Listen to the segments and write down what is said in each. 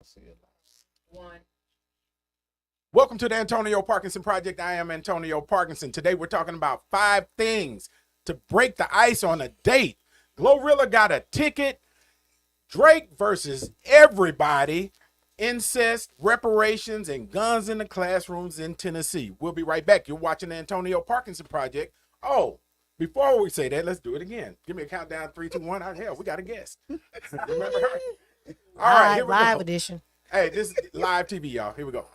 See it. One. Welcome to the Antonio Parkinson Project. I am Antonio Parkinson. Today we're talking about 5 things to break the ice on a date. Glorilla got a ticket. Drake versus everybody. Incest, reparations, and guns in the classrooms in Tennessee. We'll be right back. You're watching the Antonio Parkinson Project. Oh, before we say that, let's do it again. Give me a countdown. 3, 2, 1. Hell, we got a guest. Remember her? All right, here we live go. edition. Hey, this is live TV, y'all. Here we go.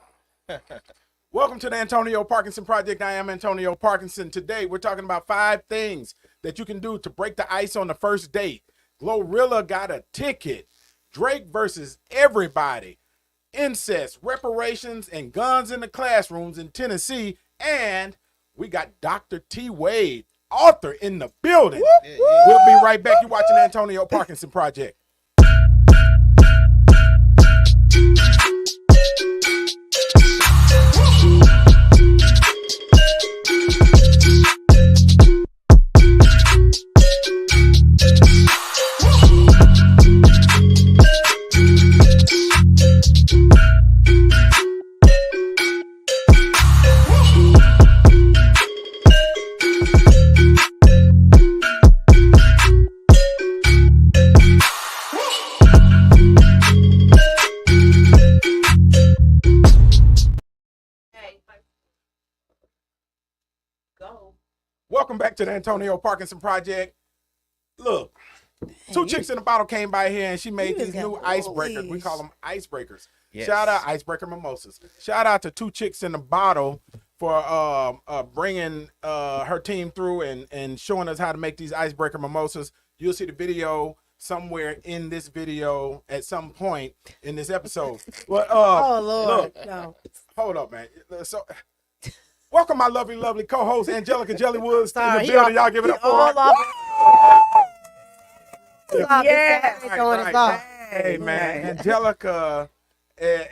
Welcome to the Antonio Parkinson Project. I am Antonio Parkinson. Today, we're talking about 5 things that you can do to break the ice on the first date. Glorilla got a ticket. Drake versus everybody. Incest, reparations, and guns in the classrooms in Tennessee. And we got Dr. T. Wade, author, in the building. We'll be right back. You're watching the Antonio Parkinson Project. Welcome back to the Antonio Parkinson Project. Look, 2 chicks in a bottle came by here and she made these new icebreakers. We call them icebreakers. Yes. Shout out Icebreaker Mimosas. Shout out to 2 chicks in a bottle for bringing her team through and showing us how to make these icebreaker mimosas. You'll see the video somewhere in this video at some point in this episode. Well, oh Lord, look, no. Hold up, man. So. Welcome, my lovely, lovely co-host, Angelica Jellywoods, in Sorry, the building. Y'all give it up for her. Yeah. Hey, man,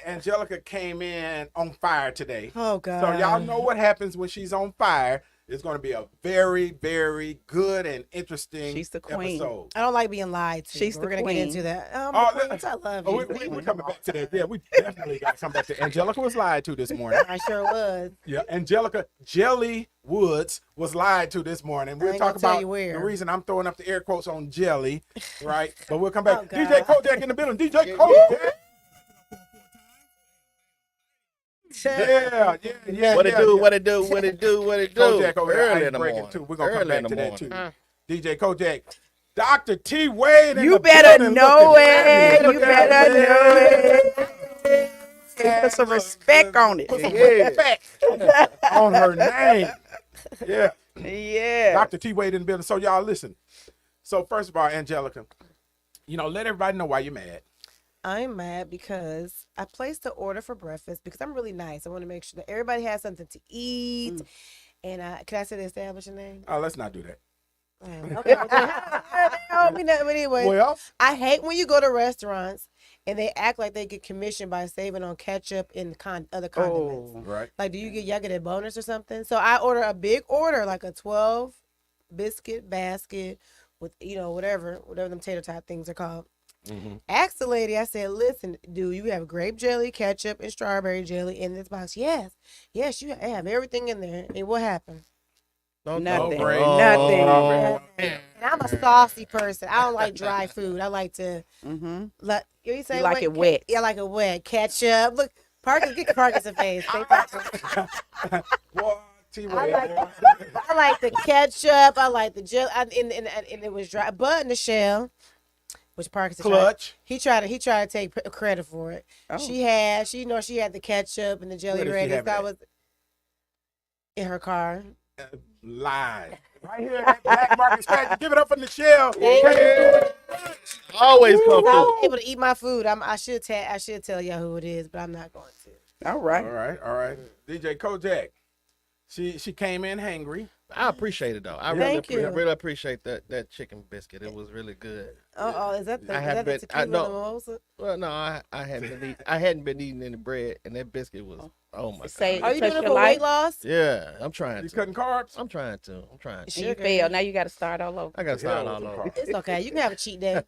Angelica came in on fire today. Oh, God. So y'all know what happens when she's on fire. It's going to be a very, very good and interesting She's the queen. episode. I don't like being lied to. She's We're the going to get queen. into that. Oh, I love you. We're coming back to that. Yeah, we definitely got to come back to Angelica was lied to this morning. I sure was. Yeah, Angelica Jelly Woods was lied to this morning. We'll talk about the reason I'm throwing up the air quotes on jelly, right? But we'll come back. Oh, DJ Kojak in the building. DJ Kojak. Yeah. What it do? Kojak over there Early in the breaking morning. too. We're gonna come Early in back the to that too. morning. DJ Kojak. Dr. T. Wade in You the better building know looking it. fabulous. You Look at better that. know it. Put some respect on it. Put some Yeah. respect on her name. Yeah. Yeah. Dr. T. Wade in the building. So y'all listen. So first of all, Angelica, let everybody know why you're mad. I'm mad because I placed the order for breakfast because I'm really nice. I want to make sure that everybody has something to eat. And can I say the establishing name? Oh, let's not do that. Okay. But anyway, Well, I hate when you go to restaurants and they act like they get commissioned by saving on ketchup and other condiments. right. Like, y'all get a bonus or something? So I order a big order, like a 12 biscuit basket with, whatever them tater tot things are called. Mm-hmm. Asked the lady, I said, listen, do you have grape jelly, ketchup, and strawberry jelly in this box? Yes, you have everything in there. And what happened? Nothing. Nothing. Nothing. And I'm a saucy person. I don't like dry food. I like to, you say You like it wet. Yeah, I like it wet. Ketchup. Look, get Parkinson face. Boy, T. Wade. I like the ketchup. I like the jelly. And it was dry. But in the shell, which Parkinson Clutch. He tried to take credit for it. Oh. She had the ketchup and the jelly Where did she ready. have That it was in her car. Live. Right here at Black Market Scratch. Give it up for Michelle. Always come I through. was able to eat my food. I should tell y'all who it is, but I'm not going to. All right. All right. DJ Kojak. She came in hangry. I appreciate it though. I Thank you. really appreciate that chicken biscuit. It was really good. Is that the tequila mimosa? Well, no, I hadn't been eating any bread, and that biscuit was oh my Say- god. Are you touch doing it your for life? weight loss? Yeah, I'm trying You to. cutting carbs? I'm trying to. And you failed. Now you got to start all over. I got to start all over. It's okay. You can have a cheat day.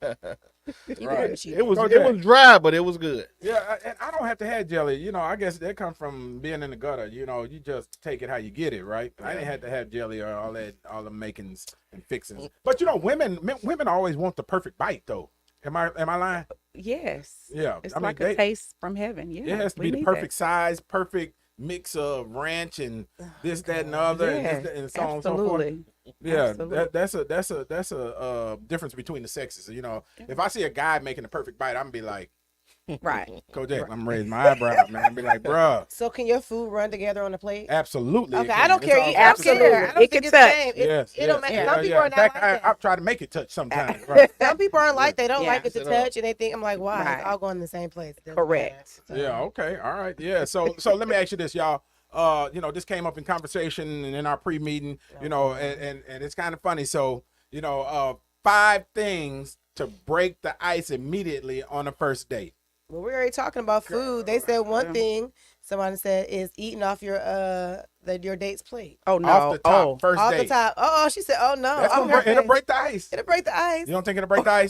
You Right. couldn't cheat. It was Kojak. dry, but it was good. Yeah, and I don't have to have jelly. You know, I guess that comes from being in the gutter. You know, you just take it how you get it, right? I didn't have to have jelly or all the makings and fixings. But you know, women always want the perfect bite, though. Am I lying? Yes. Yeah, It's I mean, like a taste from heaven. Yeah. it has to we be the need perfect size, perfect mix of ranch and this, that, and the other, that. and, Yeah, and so on and so forth. absolutely. Yeah, Absolutely. that's a difference between the sexes. You know, if I see a guy making the perfect bite, I'm gonna be like, Right. Kojak, I'm raising my eyebrows, man. I'm be like, bruh, So can your food run together on the plate? absolutely. it Okay, can. I don't It's care. all I don't Absolutely. care. I don't It think can it's the touch. same. Yes, It don't matter. yes, Some people yeah. are In not fact, like that. I've tried to make it touch sometimes. Right. Some people aren't like they don't Yeah. like it to Sit up. touch, and they think I'm like, why? Right. It's all going in the same place. It doesn't Correct. matter. So- Yeah. Okay. All right. Yeah. So let me ask you this, y'all. You know, this came up in conversation and in our pre-meeting. You know, and it's kind of funny. So, you know, 5 things to break the ice immediately on a first date. Well, we're already talking about food. They said one Yeah. thing. Somebody said is eating off your date's plate. Oh no. Off the top, Oh. first Off date. the top. Oh, she said, oh no. That's Oh, gonna break, it'll break the ice. It'll break the ice. You don't think it'll break the ice?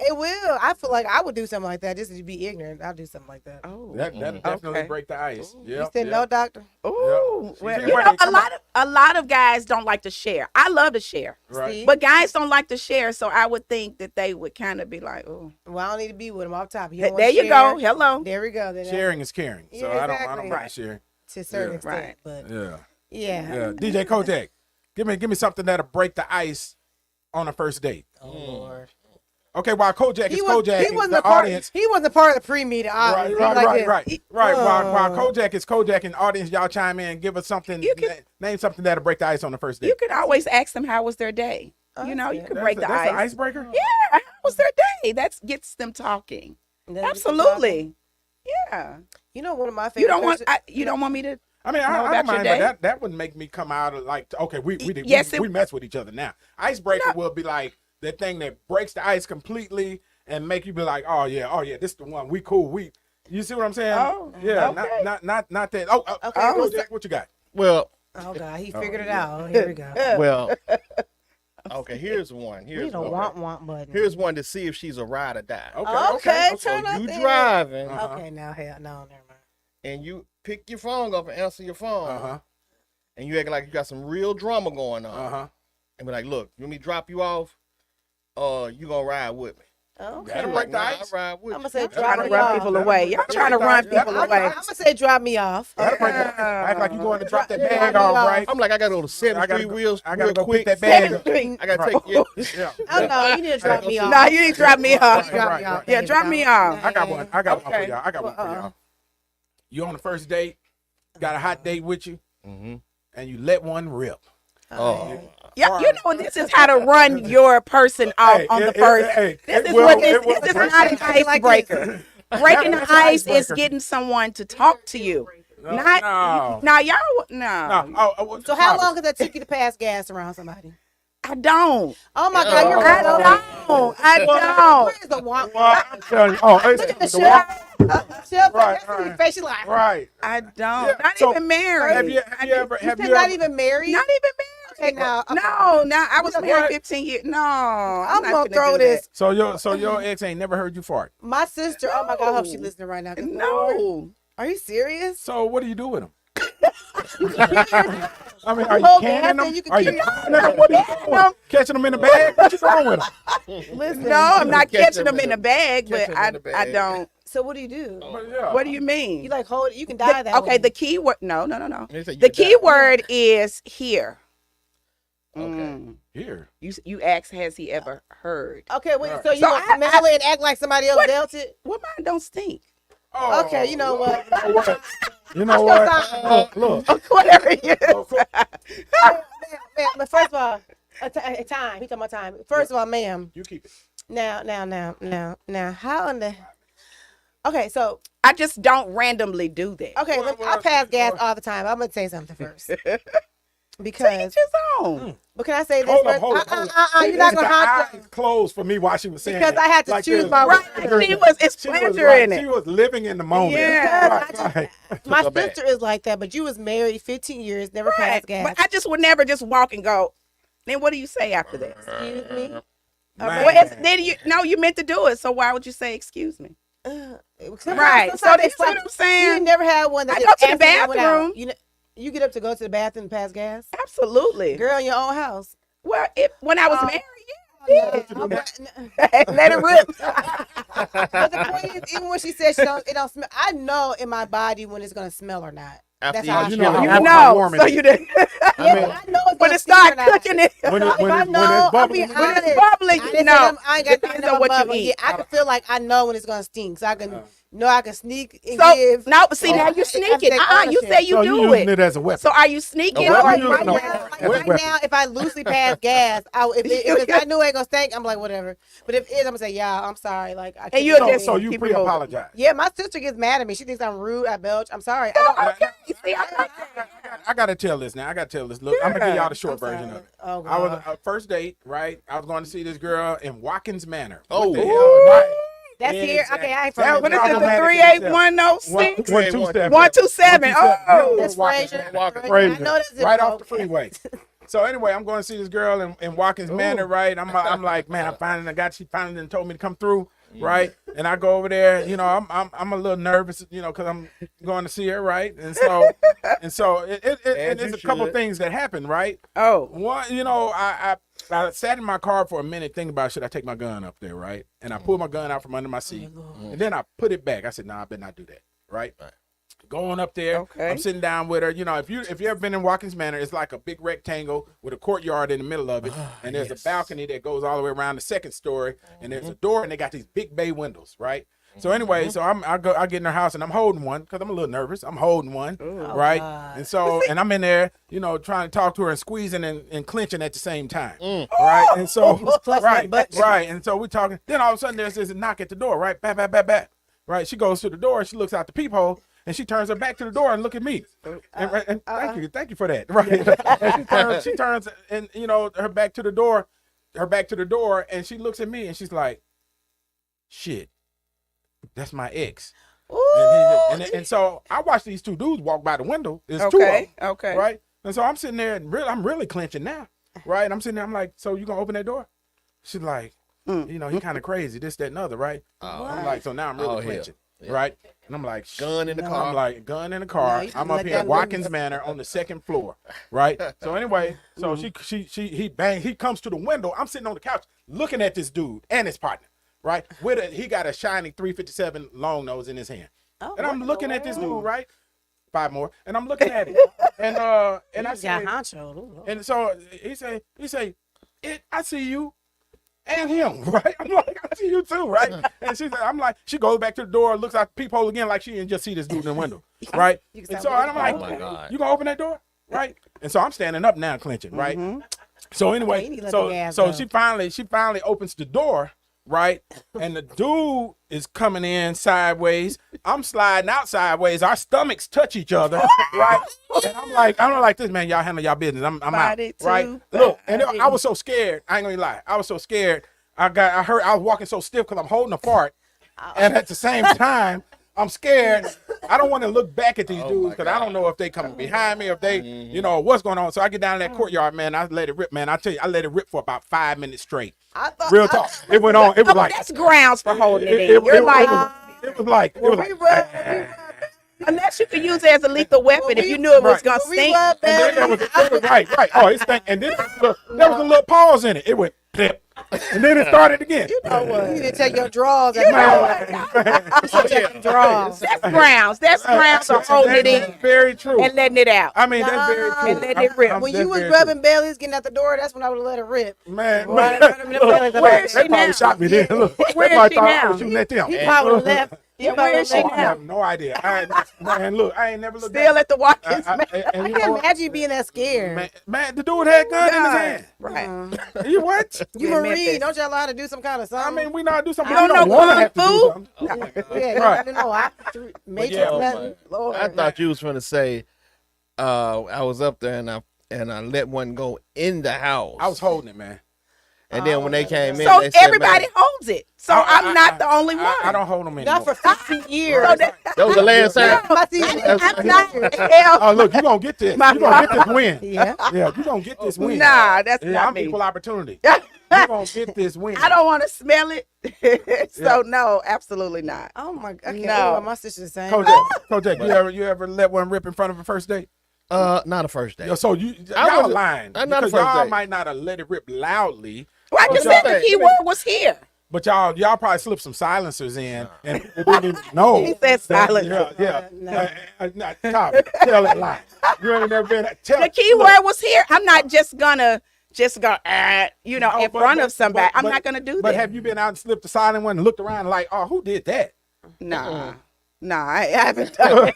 It will. I feel like I would do something like that just to be ignorant. I'll do something like that. Oh. That'll definitely Okay. break the ice. You Yeah. said no, doctor? Ooh. She Well, said, you "Wait, know, come on." a lot of guys don't like to share. I love to share. Right. See? But guys don't like to share, so I would think that they would kind of be like, "Oh, Well, I don't need to be with him off top. He don't there wanna you go. share. Hello." There we go. Then Sharing is caring. So Yeah, I don't exactly. mind Right. sharing. to a certain Yeah. extent, Right. but Yeah. yeah. Yeah. DJ Kojak, give me something that'll break the ice on a first date. Oh Lord. Okay, while Kojak is Kojak, he wasn't the a part. audience. He wasn't a part of the pre-meeting. Right, Obviously. right, Like right, this. right, right. While Oh. Kojak is Kojak, and audience, y'all chime in, give us something. You can- Name something that'll break the ice on the first date. You could always ask them how was their day. Oh, You know, that's you good. could That's break a- the that's an ice. icebreaker. Yeah, how was their day? That gets them talking. And then we can talk. Absolutely. Yeah. You know, one of my favorite. You don't want. questions- You don't want me to. I mean, Know I about don't your mind, day? but that wouldn't make me come out of like, okay, we Yes, we mess with each other now. Icebreaker will be like that thing that breaks the ice completely and make you be like, oh yeah, this is the one. We cool. You see what I'm saying? Oh, yeah, okay. not that. Oh, Okay, Kojak, what you got? Well, Oh God, he figured it out. Here we go. well. Okay, here's one. We Here's don't one. want button. Here's one to see if she's a ride or die. Okay, So turn up you then. driving Uh-huh. Okay, now hell no, never mind. and you pick your phone up and answer your phone, Uh-huh. and you act like you got some real drama going on, Uh-huh. and be like, "Look, you want me to drop you off? You gonna ride with me?" Okay. That'll I'm break like, the "Nah, ice. I ride with I'm you." gonna say That's drop Trying to me run off. people away. Y'all trying to run people I'm away. gonna say drop me off. That'll break the ice. Act like you going to drop that Yeah, bag I off, know. right? I'm like, I gotta go to 7th Street wheels. I gotta real go quick. pick that bag up. I gotta Right. take Yeah. Oh no, you need to drop me off. No, you need to drop me off. Right, Drop right, me off. right. Yeah, drop me off. I got one. I got one for Okay. y'all. I got one for y'all. You on the first date, got a hot date with you, Mm-hmm. and you let one rip. Oh, Yeah, you know this is how to run your person off Hey, on the it- first. hey, This it is will- what it will this is break not an the ice. icebreaker. Breaking the That's an ice is icebreaker. getting someone to talk to you. No, Not no. now, y'all. No, No. Oh, So how long does that take you to pass gas around somebody? I don't. Oh my God, you're Oh. right. I don't. Where's the want? Well, I'm telling you. Oh, it's Look at the the one- Chef, Right, that's what right. your face. She's like, Right. I don't. Yeah, Not so, even married. Have you I ever? you Have said you not ever? even married. Not even married. Okay, now No, I was What? married 15 years. No, I'm not gonna finna throw do this. So your ex ain't never heard you fart. My sister. Oh my God, I hope she's No. listening right now. that. 'cause Lord, No. are you serious? So what do you do with them? I mean, are you Hold canning gas them? and you can Are you keep- canning them? What are you doing? Catching them in the bag? What you doing with them? Listen. No, I'm not Catch catching them them in a bag, catch but them in the I bag. don't. So what do you do? But yeah. What do you mean? You like hold it? You can die that Okay, way. the key word. No. They say you The die. key word is here. Okay. Mm. Here. You asked, has he ever heard? Okay, wait. Right. So you So gonna I- smell it and act like somebody else What? dealt it? Well, mine don't stink. Oh, Okay, you know what? You know what? You know what? Look. Whatever you. Ma'am, but first of all, a time. He talking about time. First of all, ma'am. You keep it. Now. How in the? Okay, so I just don't randomly do that. okay, I pass gas all the time. I'm gonna say something first To because. each his own. But can I say this? Hold up, first? hold up. You're not gonna The have eyes closed for me while she was saying because it. I had to Like choose this. my Right. It's She was pleasure like- in She it. was living in the moment. Yeah. Right. My her back. sister is like that, but you was married 15 years, never passed gas. But I just would never just walk and go. Then what do you say after that? Excuse me. Man. Well, then you meant to do it. So why would you say excuse me? Right. So that's what I'm saying. You never had one that I go to the accidentally went out. bathroom. You get up to go to the bathroom and pass gas? Absolutely. Girl, in your own house. Well, when I was married, No, let it rip. but the point is, even when she says it don't smell, I know in my body when it's gonna smell or not. After That's you how I you feel. know how You how know, warm it so is. you did. Yeah, but I know it's When gonna it start stink or not. cooking it, When it's I'm bubbling, being when it's honest. bubbling, I you didn't know. say I ain't got Depends nothing on what you bubbling. eat. Yeah, I can feel like I know when it's gonna stink, so I can know I can sneak and So give. no, but see Oh, now I you take sneaking. You ownership. say you so do you using it. it as a weapon. So are you sneaking? A weapon? Or You Right using a now, weapon. like As a right weapon. now, if I loosely pass gas, if I knew it ain't gonna stink, I'm like whatever. But if it is, I'm gonna say, yeah, I'm sorry. Like I And couldn't you'll do just it. So you keep it moving. pre-apologize. Yeah, my sister gets mad at me. She thinks I'm rude. I belch. I'm sorry. I don't. Okay. You see, I like that. I gotta tell this now. I gotta tell this. Look, I'm gonna give y'all the short I'm version sorry. of it. Oh, I was God. first date, right? I was going to see this girl in Watkins Manor. Oh. What the hell? Right. That's here. Exactly. Okay, I ain't That from was What is it? problematic The in itself. 38106? 127. 127. Oh. That's Watkins Fraser. Manor. I know that's zip Right code. off the freeway. So anyway, I'm going to see this girl in Watkins Manor, right? I'm like, man, she finally done told me to come through, right? And I go over there, you know, I'm a little nervous, you know, because I'm going to see her, right? And so there's a couple should. things that happen, right? Oh. One, you know, I sat in my car for a minute thinking about should I take my gun up there, right? And I pulled my gun out from under my seat, and then I put it back. I said, nah, I better not do that, right? Going up there, Okay. I'm sitting down with her. You know, if you ever been in Watkins Manor, it's like a big rectangle with a courtyard in the middle of it, and there's a balcony that goes all the way around the second story, and there's a door, and they got these big bay windows, right? So anyway, so I get in her house and I'm holding one because I'm a little nervous. I'm holding one, right? God. And so and I'm in there, you know, trying to talk to her and squeezing and clenching at the same time, right? And so plus right, that butt cheek. right. And so we're talking. Then all of a sudden there's this knock at the door, right? Bat, bat, bat, bat. Right? She goes to the door and she looks out the peephole and she turns her back to the door and look at me. And thank you for that, right? And she turns and you know her back to the door, and she looks at me and she's like, "Shit, that's my ex." And so I watch these two dudes walk by the window. There's two of them, Okay. right? And so I'm sitting there and I'm really clenching now, right? And I'm sitting there, I'm like, "So you gonna open that door?" She's like, "You know, he kind of crazy, this, that, and other, right?" I'm like, so now I'm really clenching, right? And I'm like, Gun in the car. I'm like, gun in the car. No, you I'm let up here at that Watkins loose. Manor on the second floor, right? So anyway, so he comes to the window. I'm sitting on the couch looking at this dude and his partner, right? He got a shiny 357 long nose in his hand. And I'm looking at this dude, right? 5 more. And I'm looking at him. And I got said, honcho. Ooh. and so he say, I see you and him, right? I'm like, I see you too, right? And she goes back to the door, looks out the peephole again, like she didn't just see this dude in the window, right? You can And stop so with I'm it. like, Oh my God. you gonna open that door, right? And so I'm standing up now, clenching, right? So Okay, anyway, you need to let the gas so go. she finally opens the door, right? And the dude is coming in sideways. I'm sliding out sideways. Our stomachs touch each other, right? And I'm like this, man. Y'all handle y'all business. I'm out, Body to right? body. Look, and I was so scared. I ain't gonna lie. I was so scared. I was walking so stiff because I'm holding a fart, and at the same time, I'm scared. I don't want to look back at these dudes because I don't know if they coming behind me, if they, you know, what's going on. So I get down in that courtyard, man. I let it rip, man. I tell you, I let it rip for about 5 minutes straight. I thought, Real talk. It went on. It was like That's grounds for holding it in. it You're like, was like unless you could use it as a lethal weapon if you knew it was Right. gonna we stink. rub And then that. there was right. Oh, it stank. And then there was a little pause in it. It went clip, and then it started again. You need to take your drawers. Man, Check your drawers. That's grounds. That's grounds for holding it in That's very true. and letting it out. I mean, that's very true. And letting it rip. When That's you was very rubbing bellies, getting out the door, that's when I would have let it rip. true. Man, Right, man. right, right, right, right, Where is They she probably now? shot me then. Look, Where they is probably she thought I now? was shooting at them. He probably would have left. Yeah, where is she I now? have no idea. Man, look, I ain't never looked Still back. at the Watkins. And I you know can't what? imagine you being that scared. Man, the dude had a gun in his hand. Right. You what? You In Marine, Memphis. don't y'all know how to do some kind of I something? mean, we know how to do something. You We don't know want to kung have to do fu? something. yeah, you Right. have to know. Matrix, yeah, nothing. Lord. I thought you was gonna say, I was up there and I let one go in the house. I was holding it, man. and then when they came in, So they said, everybody man, holds it. So I'm not the only one. I don't hold them anymore. Not for 15 years. So that, that was the last time. I see I'm not. Hell, Oh, look, you gonna get this. My You gonna get this win. Yeah. Yeah, you gonna get this win. nah, that's Yeah, not I'm me. equal opportunity. You're going to get this win. I don't want to smell it. So no, absolutely not. Oh my God. No. My sister's saying. Kojak, you ever let one rip in front of a first date? Not a first date. So y'all lying. Not a Because first y'all date. might not have let it rip loudly. Well, I just said the key word was here. But y'all probably slipped some silencers in and people didn't even know. He said silencers. Yeah. Top, tell it lie. You ain't never been. The key word was here. I'm not just gonna in front of somebody. I'm not gonna do that. But have you been out and slipped a silent one and looked around like, oh, who did that? Nah. Nah, I haven't done it.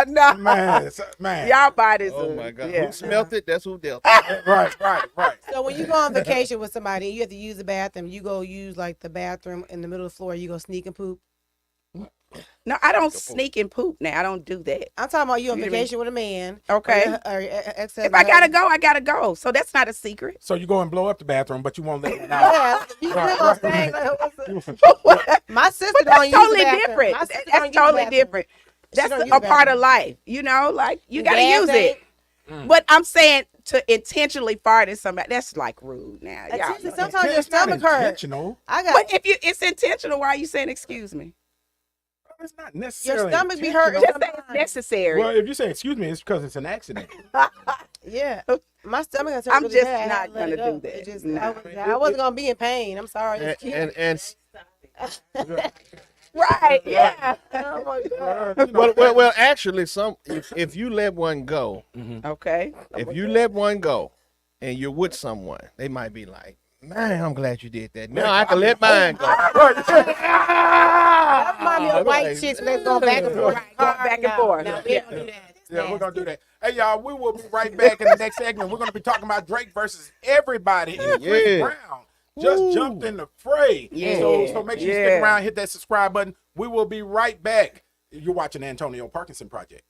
Nah. Man. Y'all bodies. Oh my God. Yeah. Who smelt it? That's who dealt it. Right. So when you go on vacation with somebody and you have to use the bathroom, you go use like the bathroom in the middle of the floor, you go sneak and poop. No, I don't sneak and poop now. I don't do that. I'm talking about you on You vacation with a man. Okay. If I gotta go, I gotta go. So that's not a secret. So you go and blow up the bathroom, but you won't let it out. Yeah, you know what I'm saying? My sister But don't that's use totally the bathroom. different. My sister don't That's use the totally bathroom. different. She That's don't use a the part of bathroom. life. Like you gotta Gas use ain't- it. But I'm saying to intentionally fart at somebody, that's like rude now. Y'all Attention, know. sometimes your It's not stomach hurts. intentional. But if it's intentional, why are you saying excuse me? It's not necessarily Your stomach be intentional. hurting. Just say it's necessary. Well, if you say excuse me, it's because it's an accident. Yeah, my stomach has I'm really just bad. I not had to let gonna it go. do that. It just, No. I wasn't gonna be in pain. I'm sorry. It's cute. And Right, yeah. Oh my God. well, actually, if you let one go, Okay. if you let one go, and you're with someone, they might be like, "Man, I'm glad you did that. Now I can let mine go." That remind me of white chicks when they go back and forth. Right, go back and forth. No, we don't do that. Yeah, we're gonna do that. Hey, y'all, we will be right back in the next segment. We're gonna be talking about Drake versus everybody. And Chris Yeah. Brown just jumped in the fray. Yeah. So make sure you stick Yeah. around, hit that subscribe button. We will be right back. You're watching the Antonio Parkinson Project.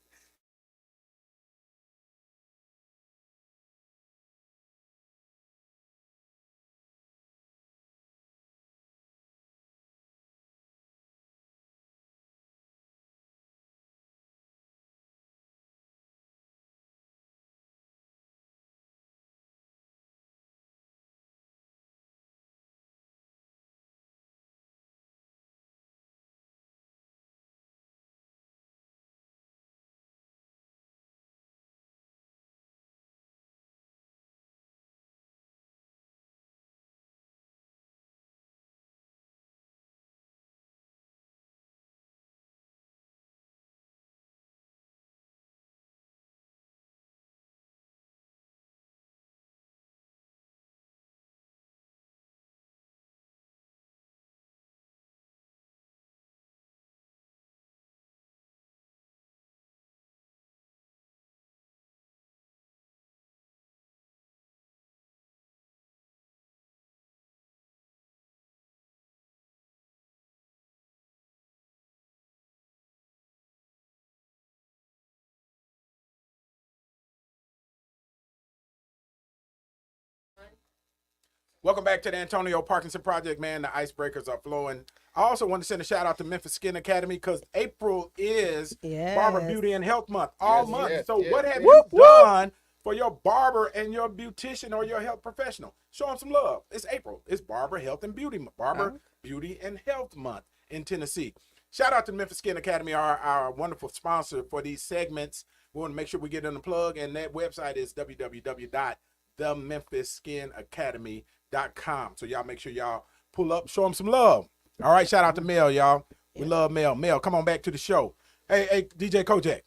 Welcome back to the Antonio Parkinson Project, man. The icebreakers are flowing. I also want to send a shout out to Memphis Skin Academy because April is Yes. Barber Beauty and Health Month all Yes, month. yes, So yes. what have you done for your barber and your beautician or your health professional? Show them some love. It's April. It's Barber Health and Beauty Month. Barber Beauty and Health Month in Tennessee. Shout out to Memphis Skin Academy, our wonderful sponsor for these segments. We want to make sure we get in the plug, and that website is www.thememphiskinacademy.com. So y'all make sure y'all pull up, show them some love. All right, shout out to Mel, y'all. We love Mel. Mel, come on back to the show. Hey, DJ Kojak.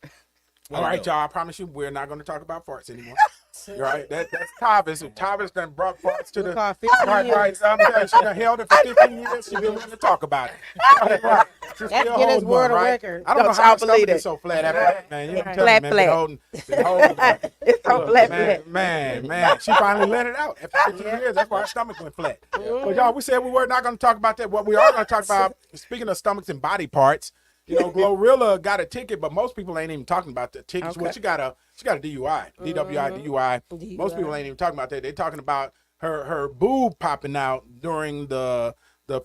All right, y'all. I promise you, we're not going to talk about farts anymore. All right, that's Tavis. Tavis done brought farts to the. Look, 15 Right, years. I'm telling you, she done held it for 15 years. She been willing to talk about it. Right. She's That's still Guinness holding World one, of right? Record. I don't know Don't how y'all her stomach believe is it. so flat after that, man. You Right. tell me, man. Flat. Been holding one. It's so Look, flat. man. She finally let it out after 15 years. That's why her stomach went flat. But y'all, we said we were not going to talk about that. What we are going to talk about, speaking of stomachs and body parts, you know, Glorilla got a ticket, but most people ain't even talking about the tickets. Okay. Well, she got a DUI, DWI. Most people ain't even talking about that. They're talking about her boob popping out during the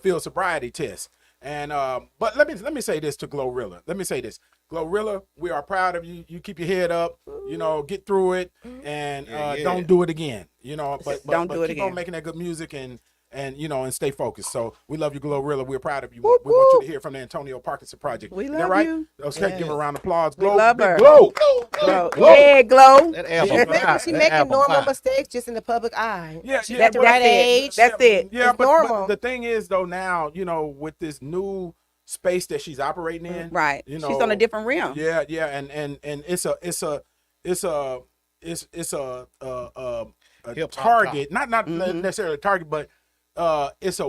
field sobriety test. And but let me say this to Glorilla. Let me say this, Glorilla, we are proud of you. You keep your head up. You know, get through it, and don't do it again. You know, but Don't do it keep again. on making that good music and you know, and stay focused. So we love you, Glorilla. We're proud of you. Whoop, We want you whoop. to hear from the Antonio Parkinson Project. We Is love that right? you. Okay, give her a round of applause. Glow, love big her. Glow. Glow. Glow. Yeah, glow. That She apple making, pie. she That making apple normal pie. mistakes just in the public eye. Yeah, She's yeah, at the but- right That's it. age. That's it. Yeah, It's but normal. the thing is though, now, you know, with this new space that she's operating in, Right. you know, She's on a different realm. Yeah, yeah, and it's a Hip-hop target, not Mm-hmm. necessarily a target, but it's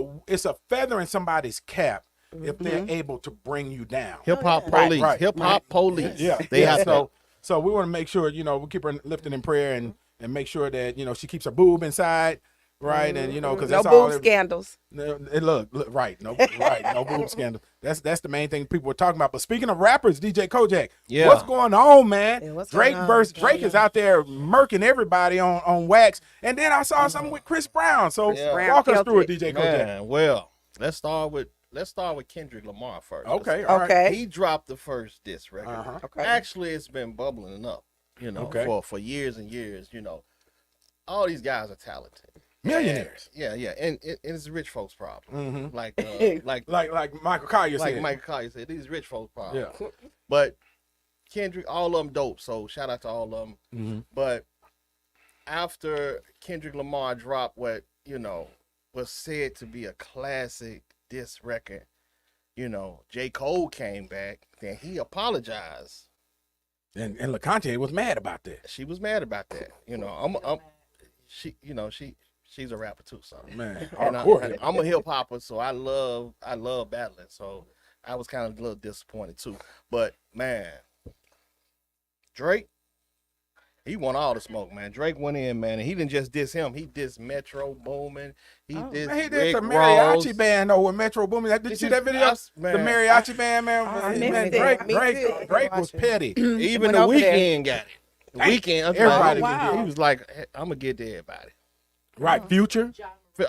a feather in somebody's cap if they're Mm-hmm. able to bring you down. Hip hop Right, police. right, Hip hop police. Yeah, They yeah. have So we want to make sure, you know, we keep her lifted in prayer and make sure that, you know, she keeps her boob inside, right? And you know, because No that's all boob scandals. Look, right, no boob scandal. That's the main thing people were talking about. But speaking of rappers, DJ Kojak, Yeah. what's going on, man? Yeah, what's Drake going on? versus Drake is out there murking everybody on wax. And then I saw something with Chris Brown. So Yeah. Brown walk us killed through it, it. DJ Kojak. Man, well, let's start with Kendrick Lamar first. Okay, all right. Okay. He dropped the first diss record. Uh-huh. Okay. Actually, it's been bubbling up, you know, Okay. for years and years. You know, all these guys are talented. Millionaires. Yeah, and it's a rich folks' problem. Mm-hmm. Like Like Michael Collier like said. Mike Collier said, these rich folks' problem. Yeah. But Kendrick, all of them dope. So shout out to all of them. Mm-hmm. But after Kendrick Lamar dropped what, you know, was said to be a classic diss record, you know, J. Cole came back, then he apologized. And LaConte was mad about that. She was mad about that. You know, she's a rapper too, so. Man, And hardcore. I'm a hip hopper, so I love battling. So I was kind of a little disappointed too. But man, Drake, he won all the smoke, man. Drake went in, man, and he didn't just diss him. He dissed Metro Boomin. He dissed Man, he did Rick the mariachi Ross. band though with Metro Boomin. Did you see that video? Man, The mariachi band, man. I Man, missed it. Drake, Me too. Drake was petty. Even Went the over there. Weeknd got it. The Weeknd, Everybody was he good. was like, hey, I'm gonna get to everybody. Right, Future.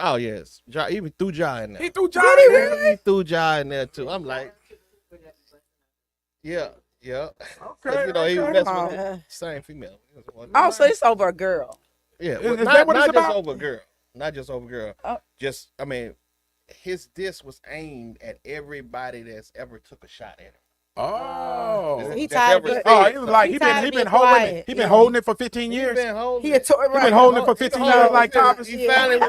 Oh yes, Ja, even threw Ja in there. He threw Johnny. He threw Ja in there too. I'm like, yeah. Okay, You know, he was okay. messing with the same female. Oh, so it's over a girl. Yeah, Is well, that what it's not just about? over a girl. Not just over a girl. Oh. Just, I mean, his diss was aimed at everybody that's ever took a shot at him. Oh. He That's tired ever of said Oh, he was like He he been tired of being holding quiet. it. He been Yeah. holding it for 15 He years. been holding He a toy, He right. been holding it for 15 years like Thomas, He finally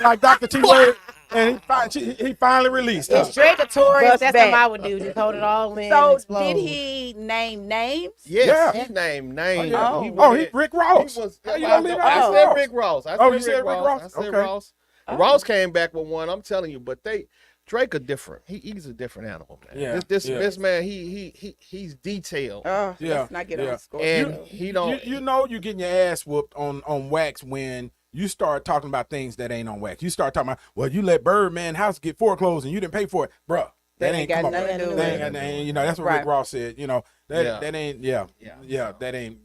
like Dr. T. Word, and he finally released It's it. Drake or Taurus. Bust That's back. something I would do. Just hold it all in. and So explode. did he name names? Yes, Yeah. he named names. Oh, yeah. Oh, he Rick Ross. He was, How you I, gonna leave out I Rick said Ross? Rick Ross. I Oh, said you said Rick Ross? I said Okay. Ross. Oh. Ross came back with one. I'm telling you, but Drake are different. He's a different animal, man. Yeah, This man, he's detailed. Oh, Yeah, let's not get yeah. on the score. And he don't. You know you're getting your ass whooped on wax when you start talking about things that ain't on wax. You start talking about, well, you let Birdman house get foreclosed and you didn't pay for it, bruh. That ain't got come on. nothing to do with That it. ain't, that ain't- you know, that's what Right. Rick Ross said. You know, that Yeah. that ain't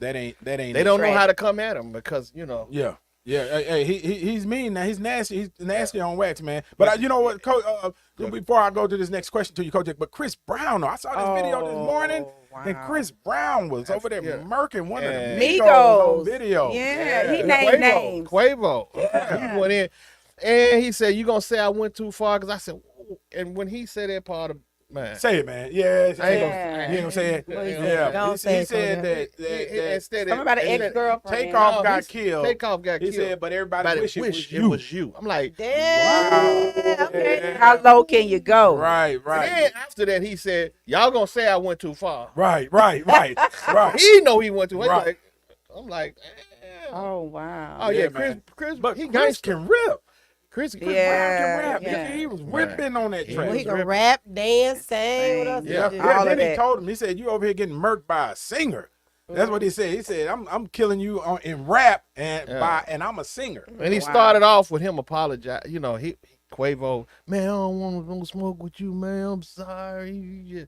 that ain't They don't know Right. how to come at him because you know. Yeah. Yeah, hey, he's mean now. He's nasty. He's nasty on wax, man. But you know what? Before I go to this next question to you, Coach, but Chris Brown, though, I saw this video this morning, and wow. Chris Brown was over there Yeah. murking one of the And- Migos on Migos. video. Yeah, he Yeah. named names. Quavo. Yeah. He went in, and he said, "You gonna say I went too far?" Because I said, "Ooh." And when he said that part of man, Say it, man. Yeah, I ain't say gonna- it. He ain't gonna say it. Well, he Yeah, said, don't he say it, said Kodak. that instead Something about an instead- ex-girlfriend. Takeoff No, got he's- killed. Takeoff got He killed. said, but everybody Everybody wish wish it was you. I'm like, Damn. Wow. Okay. Yeah. How low can you go? Right, And right, then after that, he said, "Y'all gonna say I went too far." right. He know he went too far. Right. Like, I'm like, damn. Oh wow. Oh yeah, Yeah, Chris, man. Chris, But he Chris gangster. can rip. Chris, Chris Yeah, Brown can rap. yeah. He was ripping on that He track. Well, he was can ripping. rap, dance, sing. What else? Yeah, he do? All of then he that. told him. He said, "You over here getting murked by a singer." That's what he said. He said, "I'm killing you in rap and Yeah. and I'm a singer." And he Wow. started off with him apologize. You know, he Quavo, man, I don't want to smoke with you, man. I'm sorry.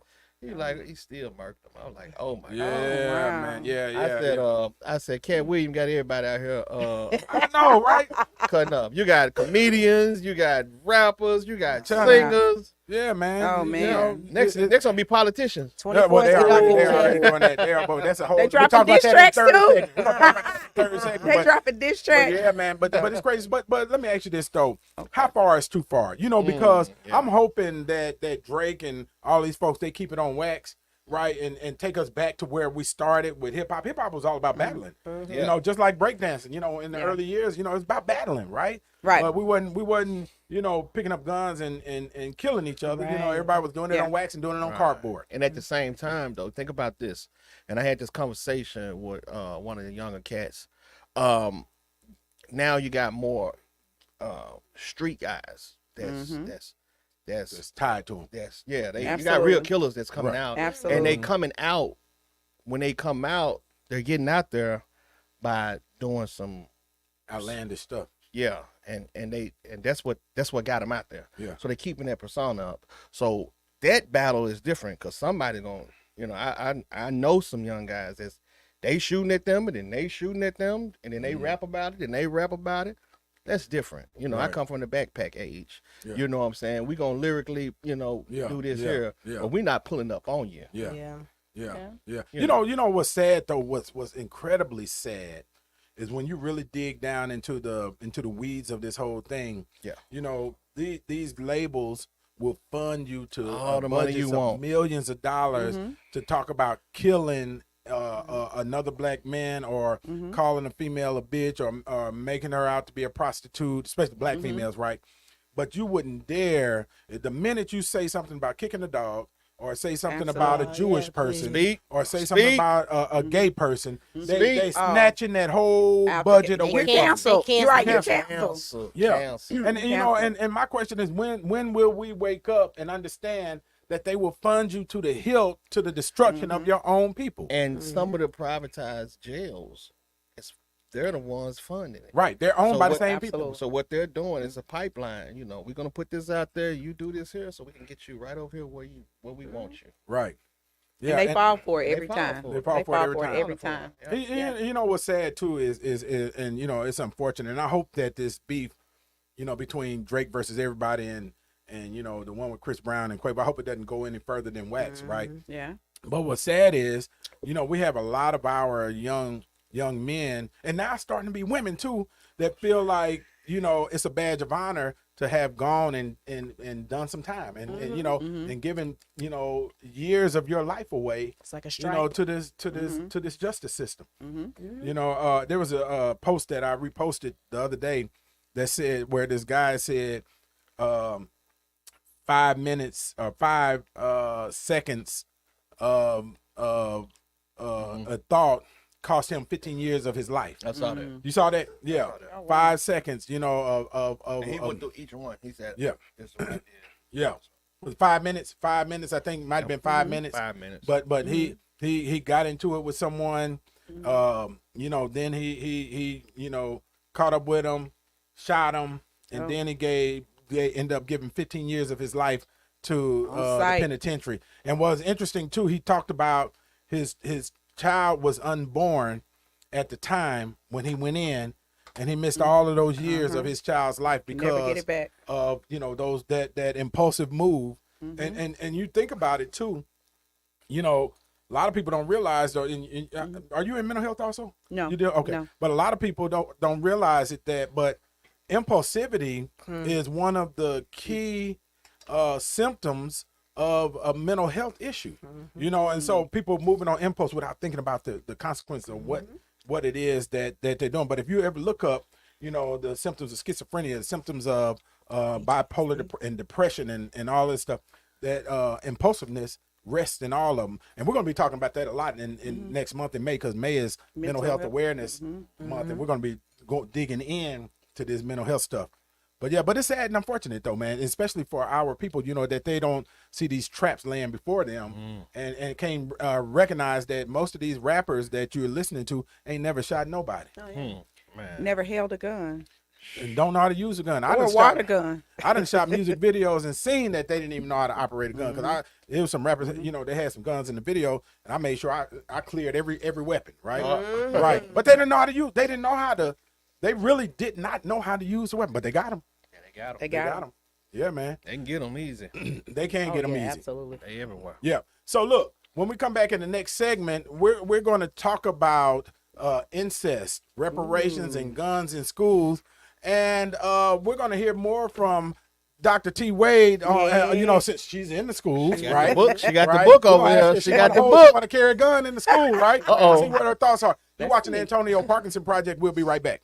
He like, he still murked him. I was like, oh my Yeah, God. wow. man. Yeah, yeah. I said, yeah. I said, Cat Williams got everybody out here I know, right? cutting up. You got comedians, you got rappers, you got Wow. singers. Yeah, man. Oh, You man. know, Next gonna be politicians. 24 well, they already seconds. doing that. They are, but that's a whole. They we'll dropping talk about diss that in tracks, third too? segment. We'll talk about that in third segment, They but- dropping diss But track. yeah, man. But it's crazy. But let me ask you this though: how far is too far? You know, because yeah. I'm hoping that Drake and all these folks, they keep it on wax, right, and take us back to where we started with hip hop. Hip hop was all about battling. You Yeah. know, just like breakdancing. You know, in the early years, you know, it's about battling, right? Right. But we wasn't, you know, picking up guns and killing each other. You know, Right. everybody was doing it Yeah. on wax and doing it on Right. cardboard. And at the same time, though, think about this. And I had this conversation with one of the younger cats. Now you got more street guys. That's It's tied to them. you got Absolutely. real killers that's coming Right. out. Absolutely. And they coming out. When they come out, they're getting out there by doing some Outlandish stuff. yeah, and that's what got them out there. Yeah. So they're keeping that persona up. So that battle is different because somebody gonna, you know, I know some young guys that's they shooting at them and then they shooting at them and then they rap about it and they rap about it. That's different. You know, I Right. come from the backpack age. Yeah. You know what I'm saying? We gonna lyrically, you know, Yeah, do this yeah, here, yeah. but we not pulling up on you. Yeah. Yeah. Yeah. Yeah. You know what's sad though, what's incredibly sad is when you really dig down into the weeds of this whole thing. Yeah. You know, these labels will fund you to All the money budgets you of want. millions of dollars to talk about killing another black man or calling a female a bitch or making her out to be a prostitute, especially black females, right? But you wouldn't dare, the minute you say something about kicking a dog or say something about a Absolutely. Jewish Yeah, person Speak. or say something Speak. about a gay person, they Speak. snatching that whole Out budget there. away You from you. cancel. They You're right. You cancel. cancel. Yeah. Cancel. And you know, Cancel. and my question is when will we wake up and understand that they will fund you to the hilt to the destruction of your own people? And some of the privatized jails, they're the ones funding it. Right. They're owned So by the what- same people. Absolutely. So what they're doing is a pipeline. You know, we're gonna put this out there. You do this here, so we can get you right over here where we want you. Right. And Yeah. they and- fall for it They every fall time. for They fall for it every time. every time. You know what's sad too is and you know it's unfortunate, and I hope that this beef, you know, between Drake versus everybody and you know the one with Chris Brown and Quavo, I hope it doesn't go any further than wax, right? Yeah. But what's sad is, you know, we have a lot of our young men, and now starting to be women too, that feel like, you know, it's a badge of honor to have gone and done some time and you know and given, you know, years of your life away, It's like a you strike. know, to this justice system. Mm-hmm. You know, there was a post that I reposted the other day that said where this guy said 5 minutes or 5 seconds of a thought cost him 15 years of his life. I saw that. You saw that? Yeah. saw that. 5 seconds, you know, of And he went through each one. He said, Yeah. this is what I did. yeah. With 5 minutes, 5 minutes, I think might have been 5 minutes. 5 minutes. But he got into it with someone, you know, then he you know, caught up with him, shot him, and then they ended up giving 15 years of his life to On the site. penitentiary. And what was interesting too, he talked about his child was unborn at the time when he went in, and he missed all of those years of his child's life Never get because it back. of, you know, those that impulsive move. And you think about it too, you know, a lot of people don't realize though. Are you in mental health also? No. You do? Okay. No. But a lot of people don't realize it but impulsivity is one of the key symptoms of a mental health issue. You know, and so people moving on impulse without thinking about the consequences of what it is that they're doing. But if you ever look up, you know, the symptoms of schizophrenia, the symptoms of bipolar and depression and all this stuff, that impulsiveness rests in all of them. And we're going to be talking about that a lot in next month in May, because May is Mental Health Awareness Month, and we're going to be digging in to this mental health stuff. But yeah, but it's sad and unfortunate though, man, especially for our people, you know, that they don't see these traps laying before them and can't recognize that most of these rappers that you're listening to ain't never shot nobody. Oh, yeah. Man. Never held a gun. and don't know how to use a gun. Or a water gun. I done shot music videos and seen that they didn't even know how to operate a gun because it was some rappers, you know, they had some guns in the video, and I made sure I cleared every weapon, right? Right. But they didn't know how to use. They didn't know how to. They really did not know how to use the weapon, but they got them. Yeah, they got them. They got them. Yeah, man. They can get them easy. They can't get them easy. Absolutely. They everywhere. Yeah. So look, when we come back in the next segment, we're going to talk about incest, reparations, and guns in schools, and we're going to hear more from Dr. T. Wade. You know, since she's in the schools, She got right? the book. She got Right? the book You over gonna ask there. her if She she got the wanna book. want to carry a gun in the school, right? Uh-oh. See what her thoughts are. You're watching the Antonio Parkinson Project. We'll be right back.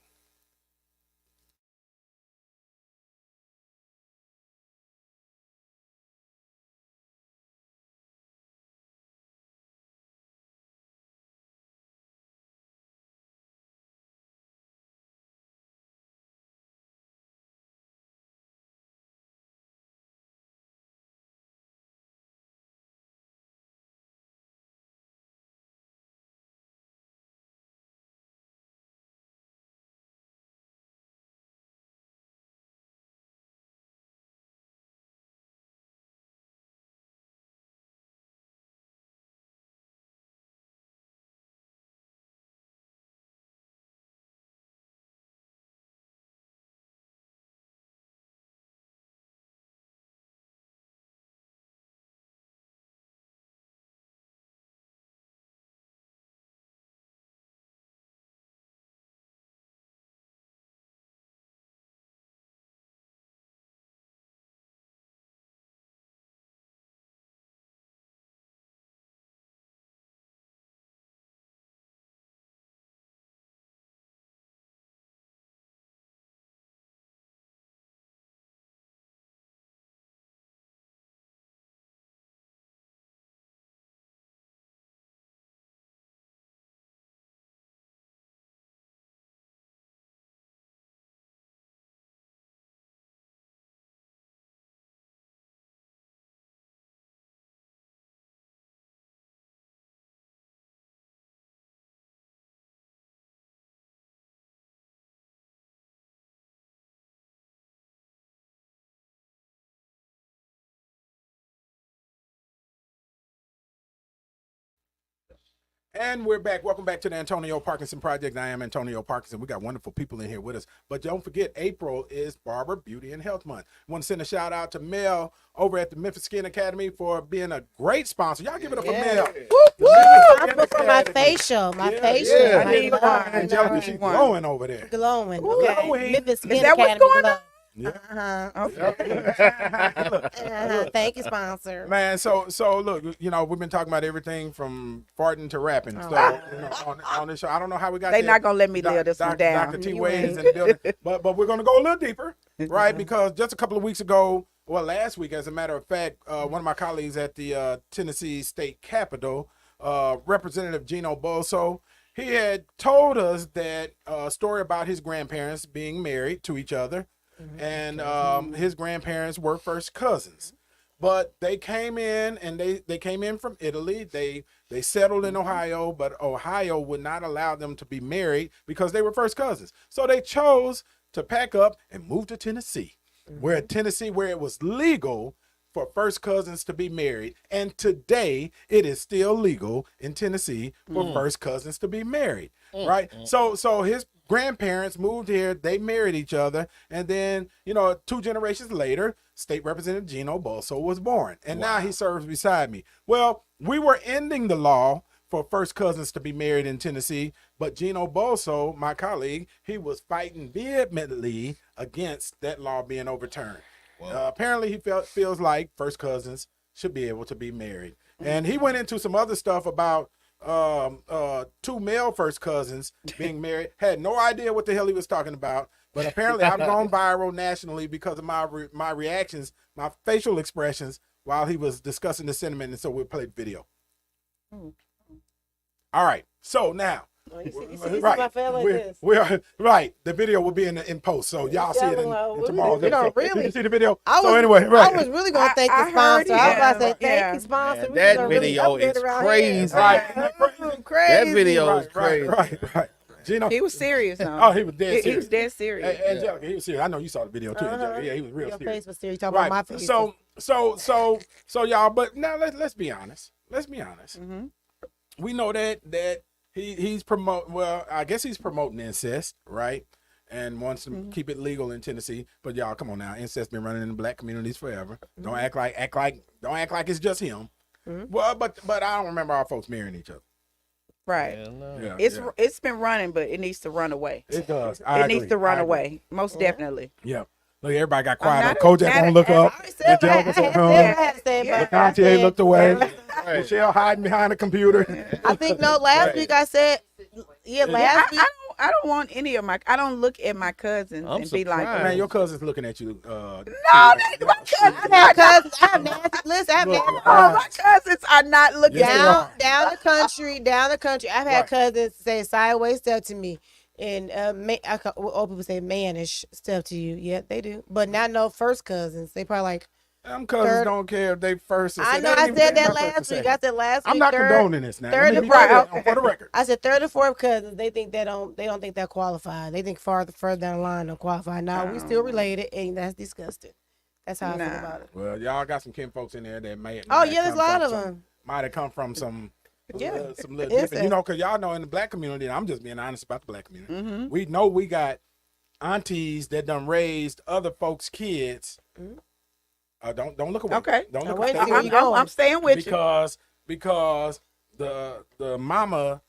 And we're back. Welcome back to the Antonio Parkinson Project. I am Antonio Parkinson. We got wonderful people in here with us. But don't forget, April is Barber Beauty and Health Month. I want to send a shout out to Mel over at the Memphis Skin Academy for being a great sponsor. Y'all give it up for Mel. Responsible for my facial. My facial. yeah. I need one. Angelica, she's glowing over there. Glowing. Okay. Okay. Memphis Skin Is that what's Academy going glow. on? Yeah. Okay. Thank you, sponsor. Man, so look, you know, we've been talking about everything from farting to rapping. So you know, on this show, I don't know how we got They there. not gonna let me live this one down. Dr. T. You Wade is ain't. in the building, but we're gonna go a little deeper, right? Because just a couple of weeks ago, well, last week, as a matter of fact, one of my colleagues at the Tennessee State Capitol, Representative Gino Boso, he had told us that story about his grandparents being married to each other, and his grandparents were first cousins. But they came in, and they came in from Italy. They settled in Ohio, but Ohio would not allow them to be married because they were first cousins. So they chose to pack up and move to Tennessee, where it was legal for first cousins to be married. And today it is still legal in Tennessee for first cousins to be married, right? So his grandparents moved here, they married each other, and then, you know, 2 generations later, State Representative Gino Boso was born, and now he serves beside me. Well, we were ending the law for first cousins to be married in Tennessee, but Gino Boso, my colleague, he was fighting vehemently against that law being overturned. Apparently, he feels like first cousins should be able to be married, and he went into some other stuff about 2 male first cousins being married. Had no idea what the hell he was talking about, but apparently I've gone viral nationally because of my reactions, my facial expressions while he was discussing the sentiment, and so we'll play the video. All right, so now. You see my face like this. Right. The video will be in post, so y'all see it in tomorrow's You know, episode. really? Did you see the video? I was Right. going to thank the I heard sponsor. I was about to say, it. thank Yeah. you, sponsor. Man, that video is crazy. Right. That video is crazy. Right. Gino. He was serious. Oh, he was dead He serious. was dead serious. Hey, Angelica, he was serious. I know you saw the video too, Angelica. Yeah, he was real Your serious. face was serious. Talking about my face. So y'all, but now let's be honest. Let's be honest. Mm-hmm. We know that he's promoting. Well, I guess he's promoting incest, right? And wants to keep it legal in Tennessee. But y'all, come on now, incest been running in the black communities forever. Don't act like it's just him. Well, but I don't remember our folks marrying each other. Right. Hell no. Yeah, It's been running, but it needs to run away. it does. It needs to run away, most definitely. Yeah. Look, everybody got quiet. not- Kojak not- gonna look up. I said what I Angelica said, had to say Yeah. about Contier looked away. Right. Michelle hiding behind the computer. I think last week I said, last week. I don't want any of I don't look at my cousins I'm and be like, surprised. Man, your cousin's looking at you. no, my cousins, I have cousins. I have nasty. Listen, I have Look, nasty. oh, my cousins are not looking Yes, they at are. Down the country. I've had Right. cousins say sideways stuff to me, and old people say mannish stuff to you. Yeah, they do, but not no first cousins. They probably like. Them cousins Third- don't care if they first. Or I second. know. They I ain't even said care that if they're last first or week. second. I said last week. I'm not third, condoning this now. third Let me and be fourth- clear for the record. I said third and fourth cousins. They think they don't think they're qualified. They think further down the line they're qualified. No, we still related, and that's disgusting. That's how I feel Nah. about it. Well, y'all got some kin folks in there that Oh yeah, there's a lot of them. Might have come from some. Yeah. Some little Incest. different, because y'all know in the black community, and I'm just being honest about the black community. Mm-hmm. We know we got aunties that done raised other folks' kids. Don't look away. Okay. Don't look wait away. to see where you going. I'm staying with you. because the mama,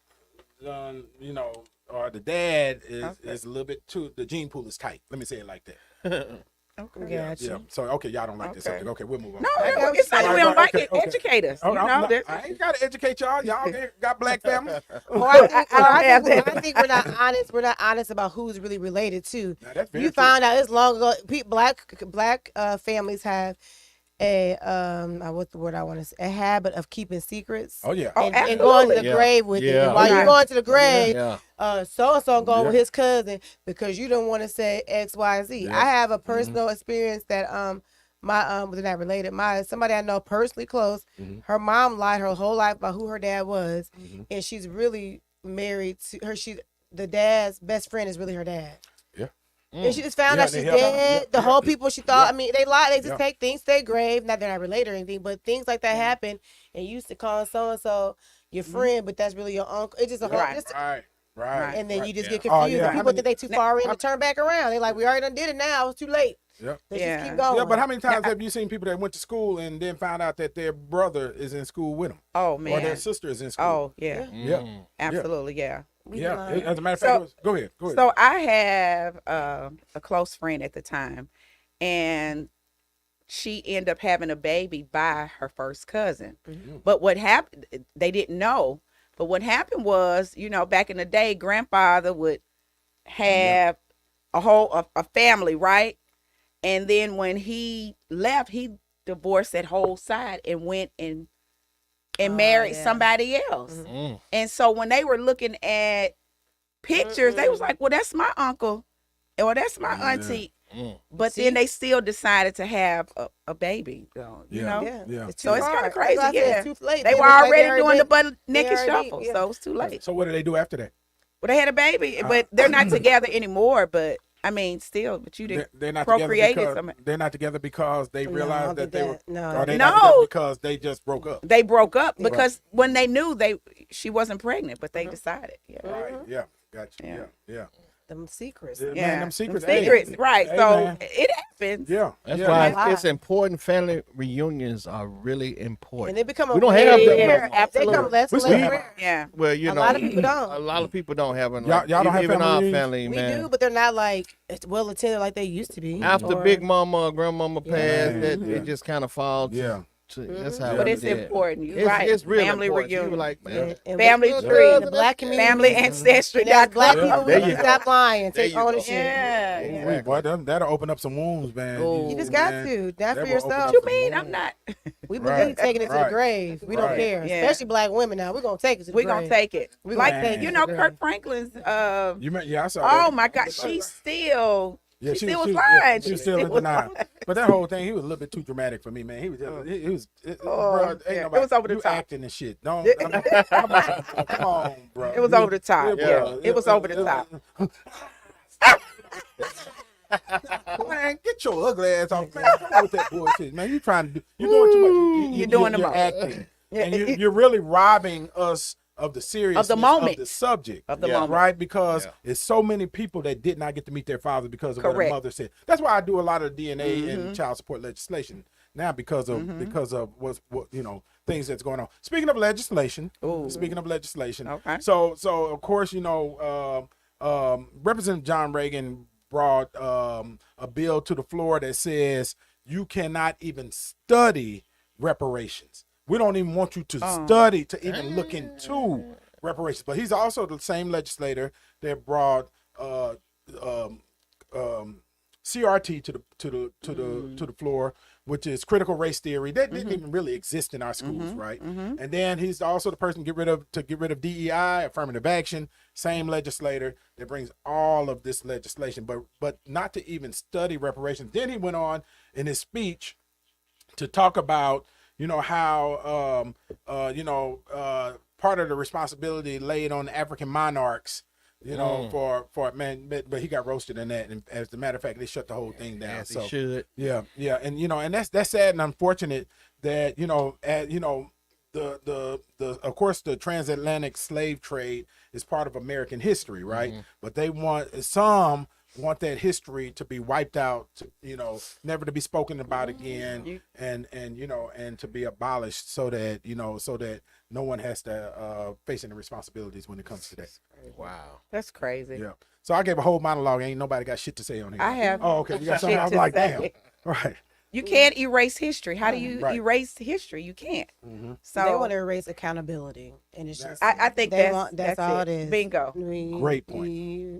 or the dad is a little bit too. The gene pool is tight. Let me say it like that. Okay. Yeah. Gotcha. So y'all don't like this Okay. subject. Okay, we'll move on. No, Okay. it's not that we don't like Okay, it. okay. Educate us. Oh, You I'm know, not- there's- I ain't gotta educate y'all. Y'all got black families. Well, I think, I have that. I think we're not honest. We're not honest about who's really related to. Now, that's very You true. found out it's long ago. Black families have a what's the word I want to say? A habit of keeping secrets. Oh yeah. Oh, And going to the Yeah. grave with it. Yeah. And while Right. you're going to the grave, Yeah. so and so going with Yeah. his cousin because you don't want to say X, Y, Z. Yeah. I have a personal experience that my they're not related. Somebody I know personally close. Mhm. Her mom lied her whole life about who her dad was, Mhm. and she's really married to her. The dad's best friend is really her dad. And she just found Yeah, out they she's help out. dead. Yeah, The yeah. whole people she thought, Yeah. I mean, they lie. They just Yeah. take things to their grave. Not they're not related or anything, but things like that happen. And you used to call so and so your friend, but that's really your uncle. It's just a whole. Right. Just, Right. and then right. you just Yeah. get Oh, confused. yeah. And How people many- think they too far in to turn back around. They like, we already done did it now. It's too late. Yeah. Let's Yeah. just keep going. Yeah, but how many times have you seen people that went to school and then found out that their brother is in school with them, Oh or their man. sister is in school? Oh yeah. Yeah. Absolutely. Yeah. Yeah. lying. As a matter of So- fact, go ahead. Go ahead. So I have a close friend at the time, and she ended up having a baby by her first cousin. Mm-hmm. But what happened? They didn't know. But what happened was, back in the day, grandfather would have a family, right? And then when he left, he divorced that whole side and went and married yeah. somebody else. Mm. And so when they were looking at pictures, they was like, well, that's my uncle or that's my auntie. Mm. But then they still decided to have a baby, though, you know? Yeah. Yeah. It's So too it's far. kinda crazy, That's why I said yeah. it's too late. They It were was like already already doing the did. butt naked They already- shuffle, yeah. so it's too late. So what do they do after that? Well, they had a baby, but they're not together anymore. But I mean, still, but you didn't. They're not procreated together somebody. because they're not together because they No, I realized don't that think they were. that- no. Or they No. not together because they just broke up. They broke up Yeah. because when they knew she wasn't pregnant, but they decided. Yeah. Right. Yeah. Gotcha. Yeah. Yeah. Them secrets. Yeah. Yeah. Man, them secrets. hey. Secrets, right? Hey, So man. it happens. Yeah. That's yeah. why Yeah. it's important. Family reunions are really And important. they become We don't have them no rare. more. They Absolutely. become less We and still less have rare. Yeah. Well, A lot of people don't. A lot of people don't have them. Y'all don't have even family our reunions? family, We man. do, but they're not like well attended like they used to be. After Or- Big Mama or Grandmama Yeah. passed, Yeah. that it just kind of falls. Yeah. That's how. But it it's is. important. You're right. It's really Family important. You reunion. were like, man. and Family with tree. the black community. Family ancestry. And as black Yeah. people, There we you go. stop lying, There take you go. ownership. Yeah. Exactly. Boy, that'll open up some wounds, man. Oh. You just got Man, to. Not that for will open yourself. up What you some mean? wounds. I'm not. We Right. believe taking it to the Right. grave. We don't Right. care. Yeah. Especially black women now. We're going to take it to the We're grave. gonna take it. We Like gonna take it you to know, the Kirk grave. Franklin's. Yeah, I saw that. Oh my God, she still Yeah, She still was fine. She was still in denial. But that whole thing, he was a little bit too dramatic for me, man. He was just, bro, ain't yeah. nobody, It was over the you top. acting and shit. Don't, come on, bro. It was over the top. Yeah. It was over the top. Man, get your ugly ass off, man. Come with that bullshit, man. You trying to do, you're doing too much. You're doing the you're most. acting. Yeah, And you're really robbing us of the seriousness moment. of the subject. Of the Yeah. moment. Right? Because it's so many people that did not get to meet their father because of what their Correct. mother said. That's why I do a lot of DNA and child support legislation now because of what things that's going on. Speaking of legislation, Okay. so of course Representative John Reagan brought a bill to the floor that says you cannot even study reparations. We don't even want you to study to even look into reparations. But he's also the same legislator that brought CRT to the floor, which is critical race theory. That didn't even really exist in our schools, right? And then he's also the person to get rid of DEI, affirmative action. Same legislator that brings all of this legislation, but not to even study reparations. Then he went on in his speech to talk about how part of the responsibility laid on African monarchs. For man, but he got roasted in that, and as a matter of fact, they shut the whole thing down. As he should. Yeah, and and that's sad and unfortunate that of course the transatlantic slave trade is part of American history, right? But some want that history to be wiped out, never to be spoken about again, and to be abolished, so that no one has to face any responsibilities when it comes to that. Wow. That's crazy. Yeah. So I gave a whole monologue. Ain't nobody got shit to say on here. I have. Oh, okay. You got something? I was shit to like, say. damn. Right. You can't erase history. How do you Right. erase history? You can't. So They want to erase accountability, and it's just I think they that's want, that's all it is. Bingo. Great point.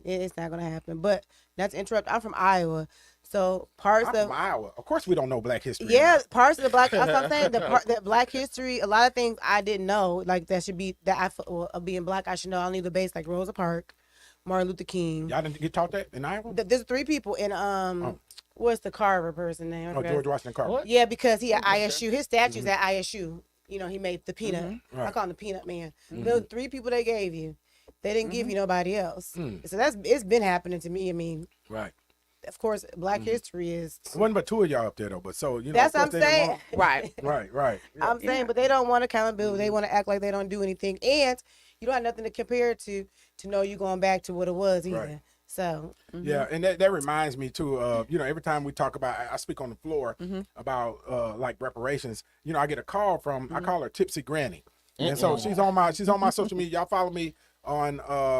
It's not gonna happen. But not to interrupt, I'm from Iowa, so parts I'm of from Iowa. Of course, we don't know Black history. yeah, parts of the black. That's what I'm saying. The Black history, a lot of things I didn't know, like that should be of being Black. I should know. I need the base, like Rosa Parks, Martin Luther King. Y'all didn't get taught that in Iowa? There's 3 people in what's the Carver person name? I forgot. George Washington Carver. What? Yeah, because he at ISU. His statue's at ISU. He made the peanut. I Right. call him the peanut man. The 3 people they gave you, they didn't give you nobody else. So it's been happening to me. I mean, Right. of course, Black history is. It wasn't but 2 of y'all up there, though. But so, That's of what I'm course they didn't saying. Right. want- Right. Yeah. I'm saying, but they don't want accountability. They want to act like they don't do anything, and you don't have nothing to compare it to know you going back to what it was either. Right. So Yeah, and that reminds me too of every time we talk about, I speak on the floor about like reparations. I get a call from I call her Tipsy Granny, and so she's on my social media. Y'all follow me on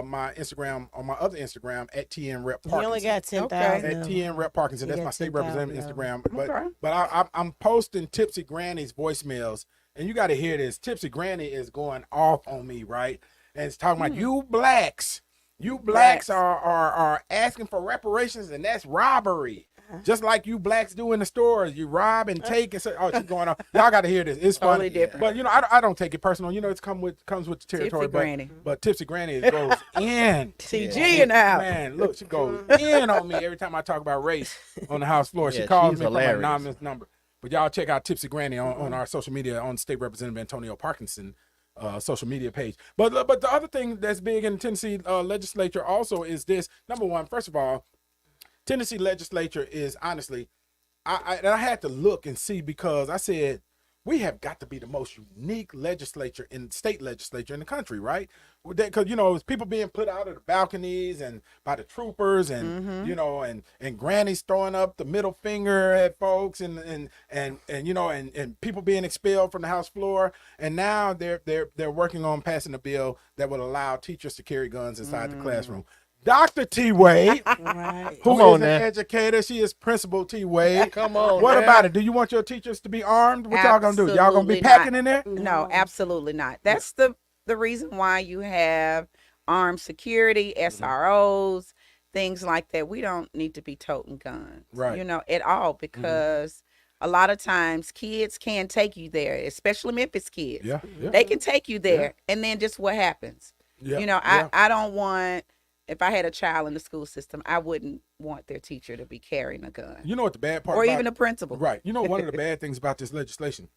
my Instagram, on my other Instagram at TN Rep you only Parkinson. got 10,000. At TN Rep Parkinson. You That's got my state 10,000 representative now. Instagram. But I'm posting Tipsy Granny's voicemails, and you got to hear this. Tipsy Granny is going off on me, right? And it's talking about you blacks. You blacks are asking for reparations, and that's robbery. Just like you blacks do in the stores. You rob and take and say, oh, she's going on. Y'all got to hear this. It's Totally funny. different. But, I don't take it personal. It's comes with the territory. Tipsy Granny. But Tipsy Granny goes in. TG in the house. Man, look, she goes in on me every time I talk about race on the house floor. She Yeah, calls she's me from an hilarious. anonymous number. But y'all check out Tipsy Granny on our social media, on State Representative Antonio Parkinson social media page. But the other thing that's big in the Tennessee legislature also is this. Number one, first of all, Tennessee legislature is honestly, I had to look and see, because I said, we have got to be the most unique state legislature in the country, right? Because it's people being put out of the balconies and by the troopers, and and grannies throwing up the middle finger at folks, and people being expelled from the House floor, and now they're working on passing a bill that would allow teachers to carry guns inside the classroom. Dr. T. Wade, Right. who Come on is an now. educator, she is Principal T. Wade. Come on. What man. about it? Do you want your teachers to be armed? What y'all gonna do? Y'all gonna be Absolutely packing not. in there? No, absolutely not. That's the reason why you have armed security, SROs, things like that. We don't need to be toting guns, Right. At all, because a lot of times kids can take you there, especially Memphis kids. Yeah. They can take you there, and then just what happens? Yeah. I don't want if I had a child in the school system, I wouldn't want their teacher to be carrying a gun, You know what the bad part or about even a principal. Right. You know, one of the bad things about this legislation,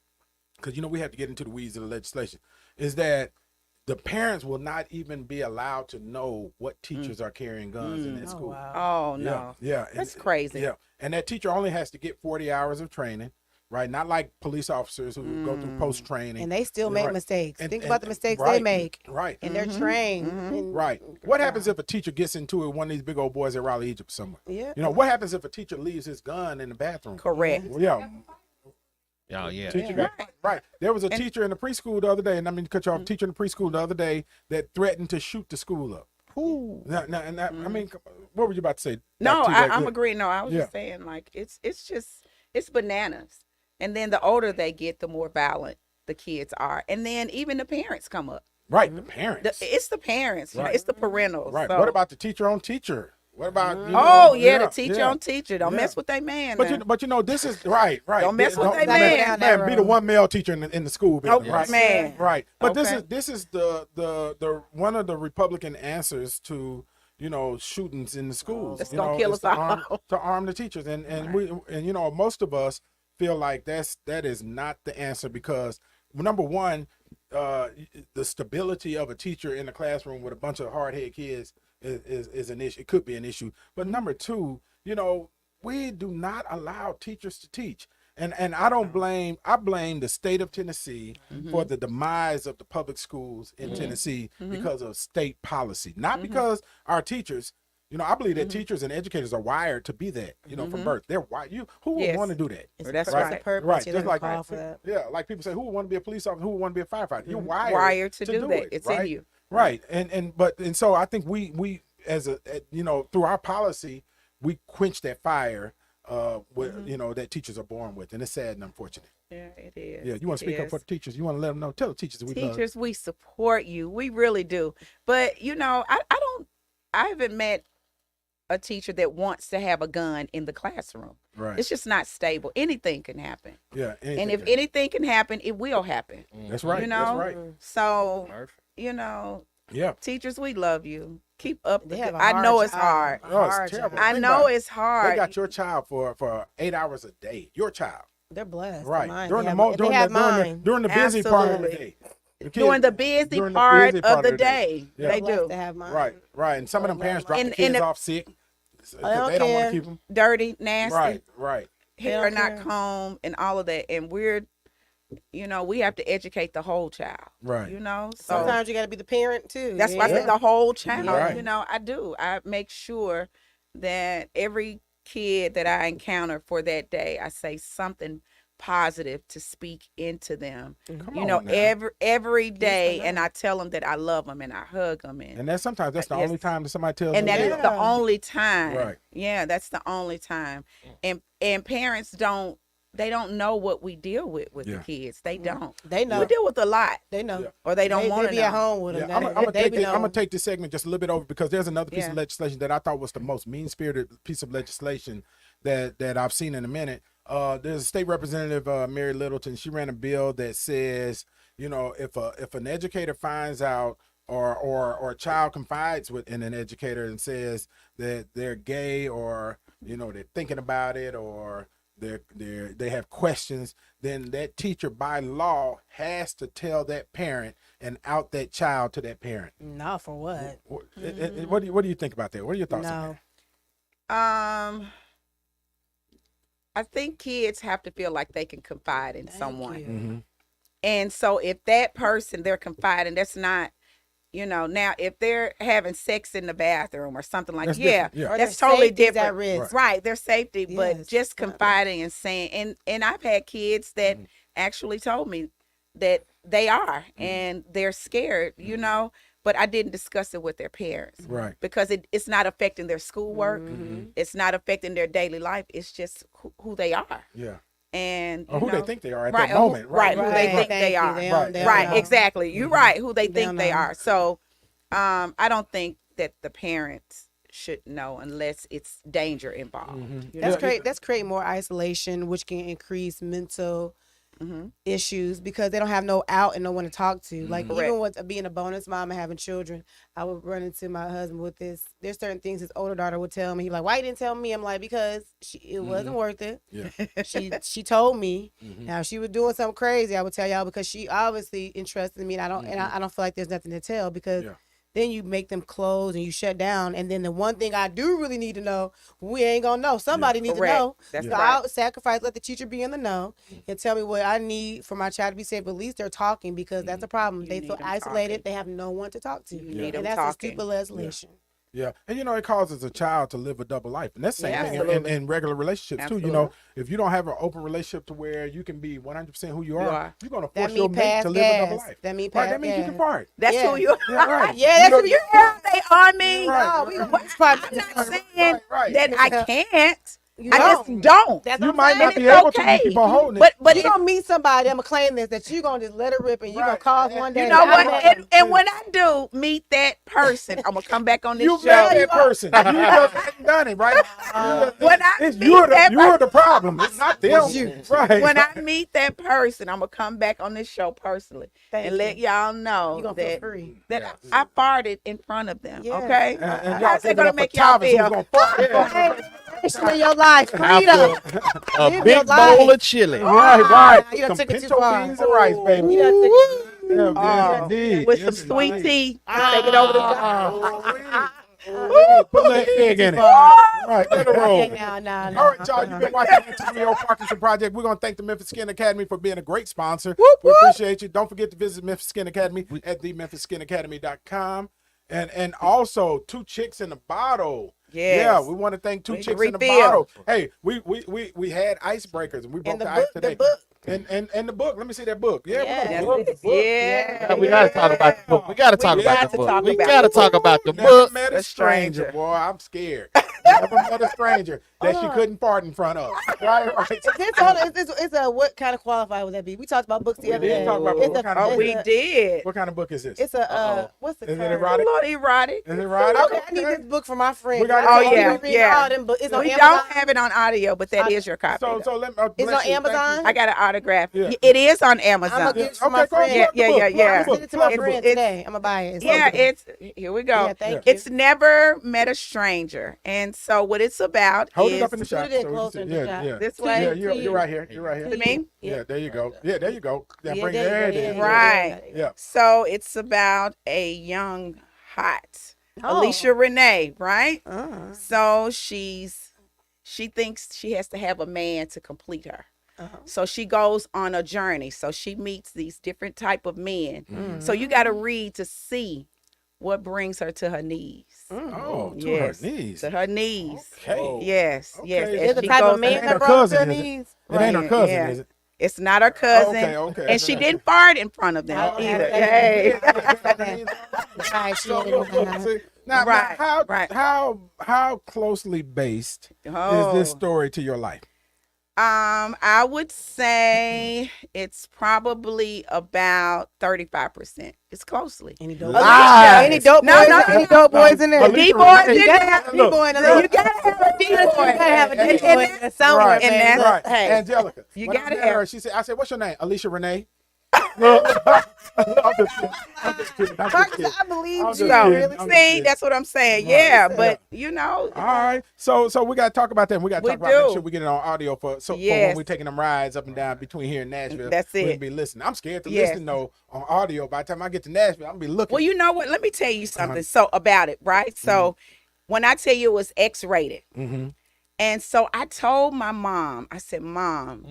because, we have to get into the weeds of the legislation, is that the parents will not even be allowed to know what teachers are carrying guns in that school. Wow. Oh no, Yeah. that's crazy. Yeah. And that teacher only has to get 40 hours of training, right? Not like police officers who go through post training. And they still make Right. mistakes. And- Think and- about the mistakes right. they make. Right. And they're trained. And- Right. What happens if a teacher gets into it with one of these big old boys at Raleigh, Egypt somewhere? Yeah. What happens if a teacher leaves his gun in the bathroom? Correct. Yeah. Oh yeah. Teacher right. There was a teacher in the preschool the other day, and I mean to cut you off, teacher in the preschool the other day that threatened to shoot the school up. Now, I mean, what were you about to say? No, Dr. T? I'm agreeing. No, I was Yeah. just saying, like, it's bananas. And then the older they get, the more violent the kids are. And then even the parents come up. Right, the parents. It's the parents. Right. It's the parentals. Right. So- What about the teacher on teacher? What about the teacher on teacher. Don't Yeah. mess with that man. But now. this is right. Don't mess with that man. Man, be the one male teacher in the school building, Oh, right? man. Right. But Okay. this is the one of the Republican answers to shootings in the schools. That's gonna kill is us to arm, all. to arm the teachers, and most of us feel like that is not the answer, because number one, the stability of a teacher in the classroom with a bunch of hard-headed kids is an issue. It could be an issue. But number two, we do not allow teachers to teach. And I blame the state of Tennessee for the demise of the public schools in Tennessee because of state policy. Not because our teachers, I believe that teachers and educators are wired to be that, from birth. They're wired. Who would Yes. want to do that? That's It's right. a purpose. Right. You Just don't like call for that. yeah, like people say, who would want to be a police officer? Who would want to be a firefighter? You're Wired to do that. it, It's right? in you. Right. And so I think we as through our policy, we quench that fire with that teachers are born with, and it's sad and unfortunate. Yeah, it is. Yeah, you want to speak up for the teachers? You want to let them know? Tell the teachers that we love. Teachers, we support you. We really do. But I haven't met a teacher that wants to have a gun in the classroom. Right. It's just not stable. Anything can happen. Yeah. And if anything can happen, it will happen. that's right. You know? That's right. So, Murphy. Yeah. teachers, we love you. Keep up. They have a I know hard it's job. hard. Oh, it's Hard terrible. job. I Think know about it. it's hard. They got your child for 8 hours a day. Your child. They're blessed. Right. Mine. During They the have- mo- they during have the, during the mine. during the busy part of the Absolutely. day. The kids- During the busy during the part busy of the day. Yeah. They Blessed do. to have mine. Right. And some of them parents drop And- the kids and- off sick. I don't They don't want care. to keep them. Dirty, nasty, Right. hair don't not care. combed, and all of that. And we have to educate the whole child. Right. So Sometimes you got to be the parent too. that's why I Yeah. say the whole child. Right. I do. I make sure that every kid that I encounter for that day, I say something positive to speak into them. Come You know, on now. every day, know. and I tell them that I love them and I hug them, And that's sometimes that's the Yes. only time that somebody tells and them that is that. the only time. Right. Yeah, that's the only time. And parents don't know what we deal with Yeah. the kids. They don't. They know. We deal with a lot, They know. Yeah. or they don't want They to be know. at home with them. Yeah, I'm They be gonna knowing. take this segment just a little bit over, because there's another piece Yeah. of legislation that I thought was the most mean-spirited piece of legislation that I've seen in a minute. There's a state representative, Mary Littleton. She ran a bill that says, if an educator finds out or a child confides in an educator and says that they're gay, or they're thinking about it, or they have questions, then that teacher by law has to tell that parent and out that child to that parent. No, for what? What do you think about that? What are your thoughts on No. that? I think kids have to feel like they can confide in Thank someone. you. Mm-hmm. And so if that person they're confiding, that's not, now if they're having sex in the bathroom or something like That's yeah, different, yeah. Or that's their totally safety's different. at risk. Right, their safety, but Yes, just right. confiding and saying, and I've had kids that Mm-hmm. actually told me that they are and they're scared, but I didn't discuss it with their parents. Right. Because it's not affecting their schoolwork. Mm-hmm. It's not affecting their daily life. It's just who they are. Yeah. And Or who they think they are at right, that moment. right, who they Right. think Thank they you. are. They Right. don't Right, know. exactly. You're right. Who they They think don't they know. are. So, I don't think that the parents should know unless it's danger involved. Mhm. You That's know? great. That's creating more isolation, which can increase mental issues because they don't have no out and no one to talk to. Like Correct. even with being a bonus mom and having children, I would run into my husband with this. There's certain things his older daughter would tell me. He like, why you didn't tell me? I'm like, because it wasn't worth it. Yeah. She told me. Mhm. Now if she was doing something crazy, I would tell y'all because she obviously interested in me, and I don't I don't feel like there's nothing to tell because. Yeah. Then you make them close and you shut down. And then the one thing I do really need to know, we ain't gonna know. Somebody needs to Correct. know. That's So right. I'll sacrifice, let the teacher be in the know and tell me what I need for my child to be safe. But at least they're talking because that's a problem. You They need feel them isolated. talking. They have no one to talk to. You need them And that's a talking. stupid legislation. Yeah, and it causes a child to live a double life, and that's the same Yeah, thing absolutely. in regular relationships too. You know, if you don't have an open relationship to where you can be 100% who you are, you're gonna That force your mean mate pass to live a double gas. life. That mean Right, pass that means you can gas. fart. That's Yeah. who you Yeah, right. Yeah, that's who You hear they on me? Right. No, we gonna probably I'm not Right, saying right. that I can't. You I don't. just don't. That's You what I'm might saying. not And be it's able to. okay. You keep on holding it. But you it, gonna meet somebody, I'm gonna claim this, that you gonna just let it rip and you gonna Right. cause one day. you know what? I'm And when I do meet that person, I'm gonna come back on this You show. met that person. You just hadn't done it, right? When I It's meet you're that the problem. It's not them. Right. when I meet that person, I'm gonna come back on this show personally Thank and let you. y'all know You gonna feel that free. that I farted in front of them. Yeah. Okay, And how's that gonna make y'all feel? In your life, freedom. A Live big your bowl life. of chili. Right. You done Some took it too pinto far. beans and rice, baby. You done took it- Yeah, yes, Oh, indeed. with Yes, some sweet indeed. tea. Take it over the top. Put a little egg in it. far. Right, let it Okay, roll. now. All right, y'all, you've been watching the Antonio Parkinson Project. We're going to thank the Memphis Skin Academy for being a great sponsor. We appreciate you. Don't forget to visit Memphis Skin Academy at thememphiskinacademy.com. And also, 2 Chicks in a Bottle. Yes. Yeah, we want to thank 2 We Chicks in a refill. Bottle. Hey, we had icebreakers, and we broke And the the ice book, today. the book. And the book. Let me see that book. Yeah, Yeah. we got the book. Yeah, We gotta talk about the book. We gotta talk We about got the to book. talk We about gotta the talk about the Never book. met a The stranger, stranger. boy. I'm scared. Never met a stranger that she couldn't fart in front of. Right. It's a what kind of qualifier would that be? We talked about books the We other did day. talk about It's what a- kind of Oh, book. we it's a- did. What kind of book is this? It's a what's the Is it term? erotic? A little erotic. Is it erotic? Okay, I need this book for my friend. We got it. Oh, Oh, yeah, Read yeah. all them books. It's on We Amazon. don't have it on audio, but that is your copy. So though. let me. It's bless on you. Thank you. Amazon? I got an autograph. Yeah. It is on I'm Amazon. gonna give it to my Okay, go friend. ahead, Yeah, plug the yeah, book, yeah. I'm plug sending the it to my book. friend It's- today. I'm gonna buy it. Yeah, it's here we go. Yeah, thank you. It's never met a stranger, and so what it's about Hold is it up in the shot. Put it in so we can closer see. in the Yeah, shot. yeah. this Yeah, way. you're right here. You're right here. To me, Yeah, there you go. Yeah, there you go. That Yeah, brings there you there go. it is. Right. Yeah. So it's about a young hot Oh. Alicia Renee, right? Uh-huh. So she thinks she has to have a man to complete her. Uh-huh. So she goes on a journey. So she meets these different type of men. Mm-hmm. So you got to read to see what brings her to her knees. Oh, to Yes, her knees. to her knees. Okay. Yes, Okay. yes. Is It's As the she type goes of man It ain't that her brought her cousin, to her is it? knees. It ain't her Right, cousin, yeah. is it? It's not her cousin. Okay, okay. And she didn't fart in front of them Oh, either. okay. Hey. Right, she So, ain't look, even- see, now, Right, how, right. how closely based Oh. is this story to your life? I would say it's probably about 35%. It's closely. Any dope Lies. Any dope No, boys? no, Any no. dope boys in there? Alicia D boys Renee- in there. D boy in there. You gotta have a D boy. You gotta have a D And- boy and- in there somewhere, Right, and man. that's- Right, Hey, Angelica. you when I gotta met have- her, she said, I said, what's your name? Alicia Renee. I'm just kidding. I'm just kidding. I'm just kidding. Marcus, I believe I'm you. just So, kidding. Really? I'm just see, kidding. that's what I'm saying. Right. Yeah, Yeah. but you know, All right, so we got to talk about that. We got to We talk about make do. sure we get it on audio for when Yes. we're taking them rides up and down between here and Nashville. That's we it. can be listening. I'm scared to Yes. listen though on audio. By the time I get to Nashville, I'm gonna be looking. well, you know what? Let me tell you something. Uh-huh. So about it, right? So when I tell you it was X-rated, mm-hmm. and so I told my mom, I said, Mom,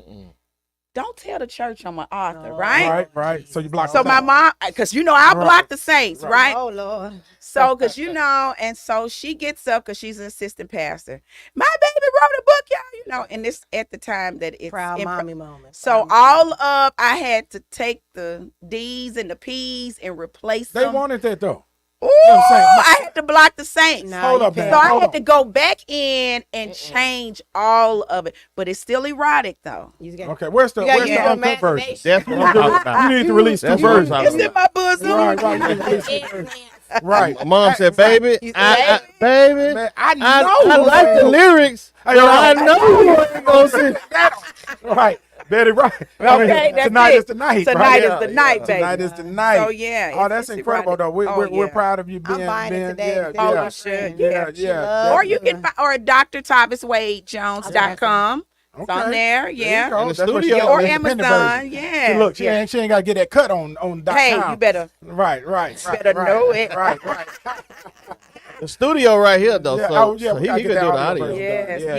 don't tell the church I'm an author, No. right? Right. So you block. So them my out. mom, because you know I Right. block the saints, Right. right? Oh Lord. So, because you know, and so she gets up because she's an assistant pastor. My baby wrote a book, y'all, you know, and this at the time that it's Proud in- mommy moment. So Proud all of I had to take the D's and the P's and replace They them. wanted that though. Ooh, what I'm saying? I had to block the saints. Nah, Hold you up, man. So I Hold had on. to go back in and change all of it, but it's still erotic though. You got Okay, where's the You gotta where's use the your uncut version? imagination. That's what I'm talking about. You need to release two That's what I'm versions. talking It's in my bosom. Right. You need to release two versions. Right. My mom said, "Baby, You baby, Man, I know. I like the lyrics, Hey, but right. I know you ain't gonna sing." Right. Betty, right. Okay, that's tonight it. is the night. Tonight right? is the night, baby. Tonight is the night. So yeah. Oh, that's it's incredible, right. though. We're Yeah. proud of you being. I'm buying it today. Yeah, Oh, yeah. you should. Yeah, She yeah. loves Or you can find, or drThomasWadeJones.com. It's on there, There yeah. you go. In the That's what she studio. got, Or the independent Amazon, version. yeah. See, look, she yeah. ain't got to get that cut on Hey, .com. you better. Right. better know it. Right. The studio right here, though, Yeah, so, we so he gotta can get do that the audio. version Yes, done.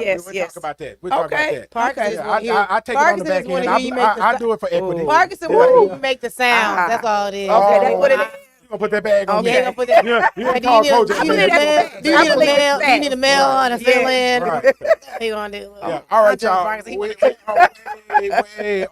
yes, We'll yes. talk about that. We'll talk Okay. about that. Parkinson Yeah, just want to hear. I take it on the Parkinson back just want end. to hear you make the I do it for equity. Parkinson Yeah. want to hear you make the sounds. Ah. That's all it is. Okay, that's what it is. You gonna put that bag on Okay. me? You ain't gonna put that. You ain't Do call you Coach. need, I believe that's do you need a facts. mail? Do you need a mail on a Yeah. fill-in? Right. He gonna do. Yeah. All right, I'll tell y'all. Parkinson. Way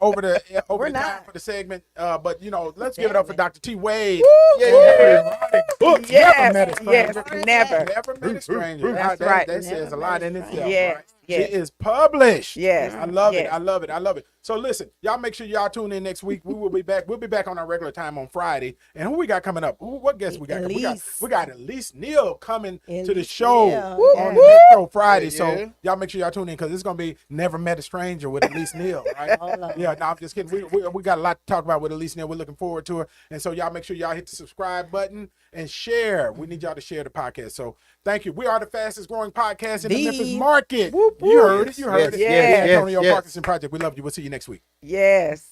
over the We're time not. for the segment. But let's give it up for Dr. T. Wade. Yeah. Books. Yes, Never met a stranger. yes, never. Never met a stranger. That's That- right. That says a lot in itself. Yes, Right? yes. She is published. Yes. I love it. yes. I love it. I love it. So listen, y'all make sure y'all tune in next week. We will be back. We'll be back on our regular time on Friday. And who we got coming up? What guests we got? Elise. We got Elise Neal coming to the Elise show Neal, on yeah. the next show Friday. Yeah. So y'all make sure y'all tune in because it's gonna be Never Met a Stranger with Elise Neal, right? Hold on. Yeah, no, I'm just kidding. We got a lot to talk about with Elise Neal. We're looking forward to her. And so y'all make sure y'all hit the subscribe button and share. We need y'all to share the podcast. So thank you. We are the fastest growing podcast in the Memphis market. You heard it. You heard it. yes, The Antonio yes. Parkinson Project. We love you. We'll see you next week. Yes.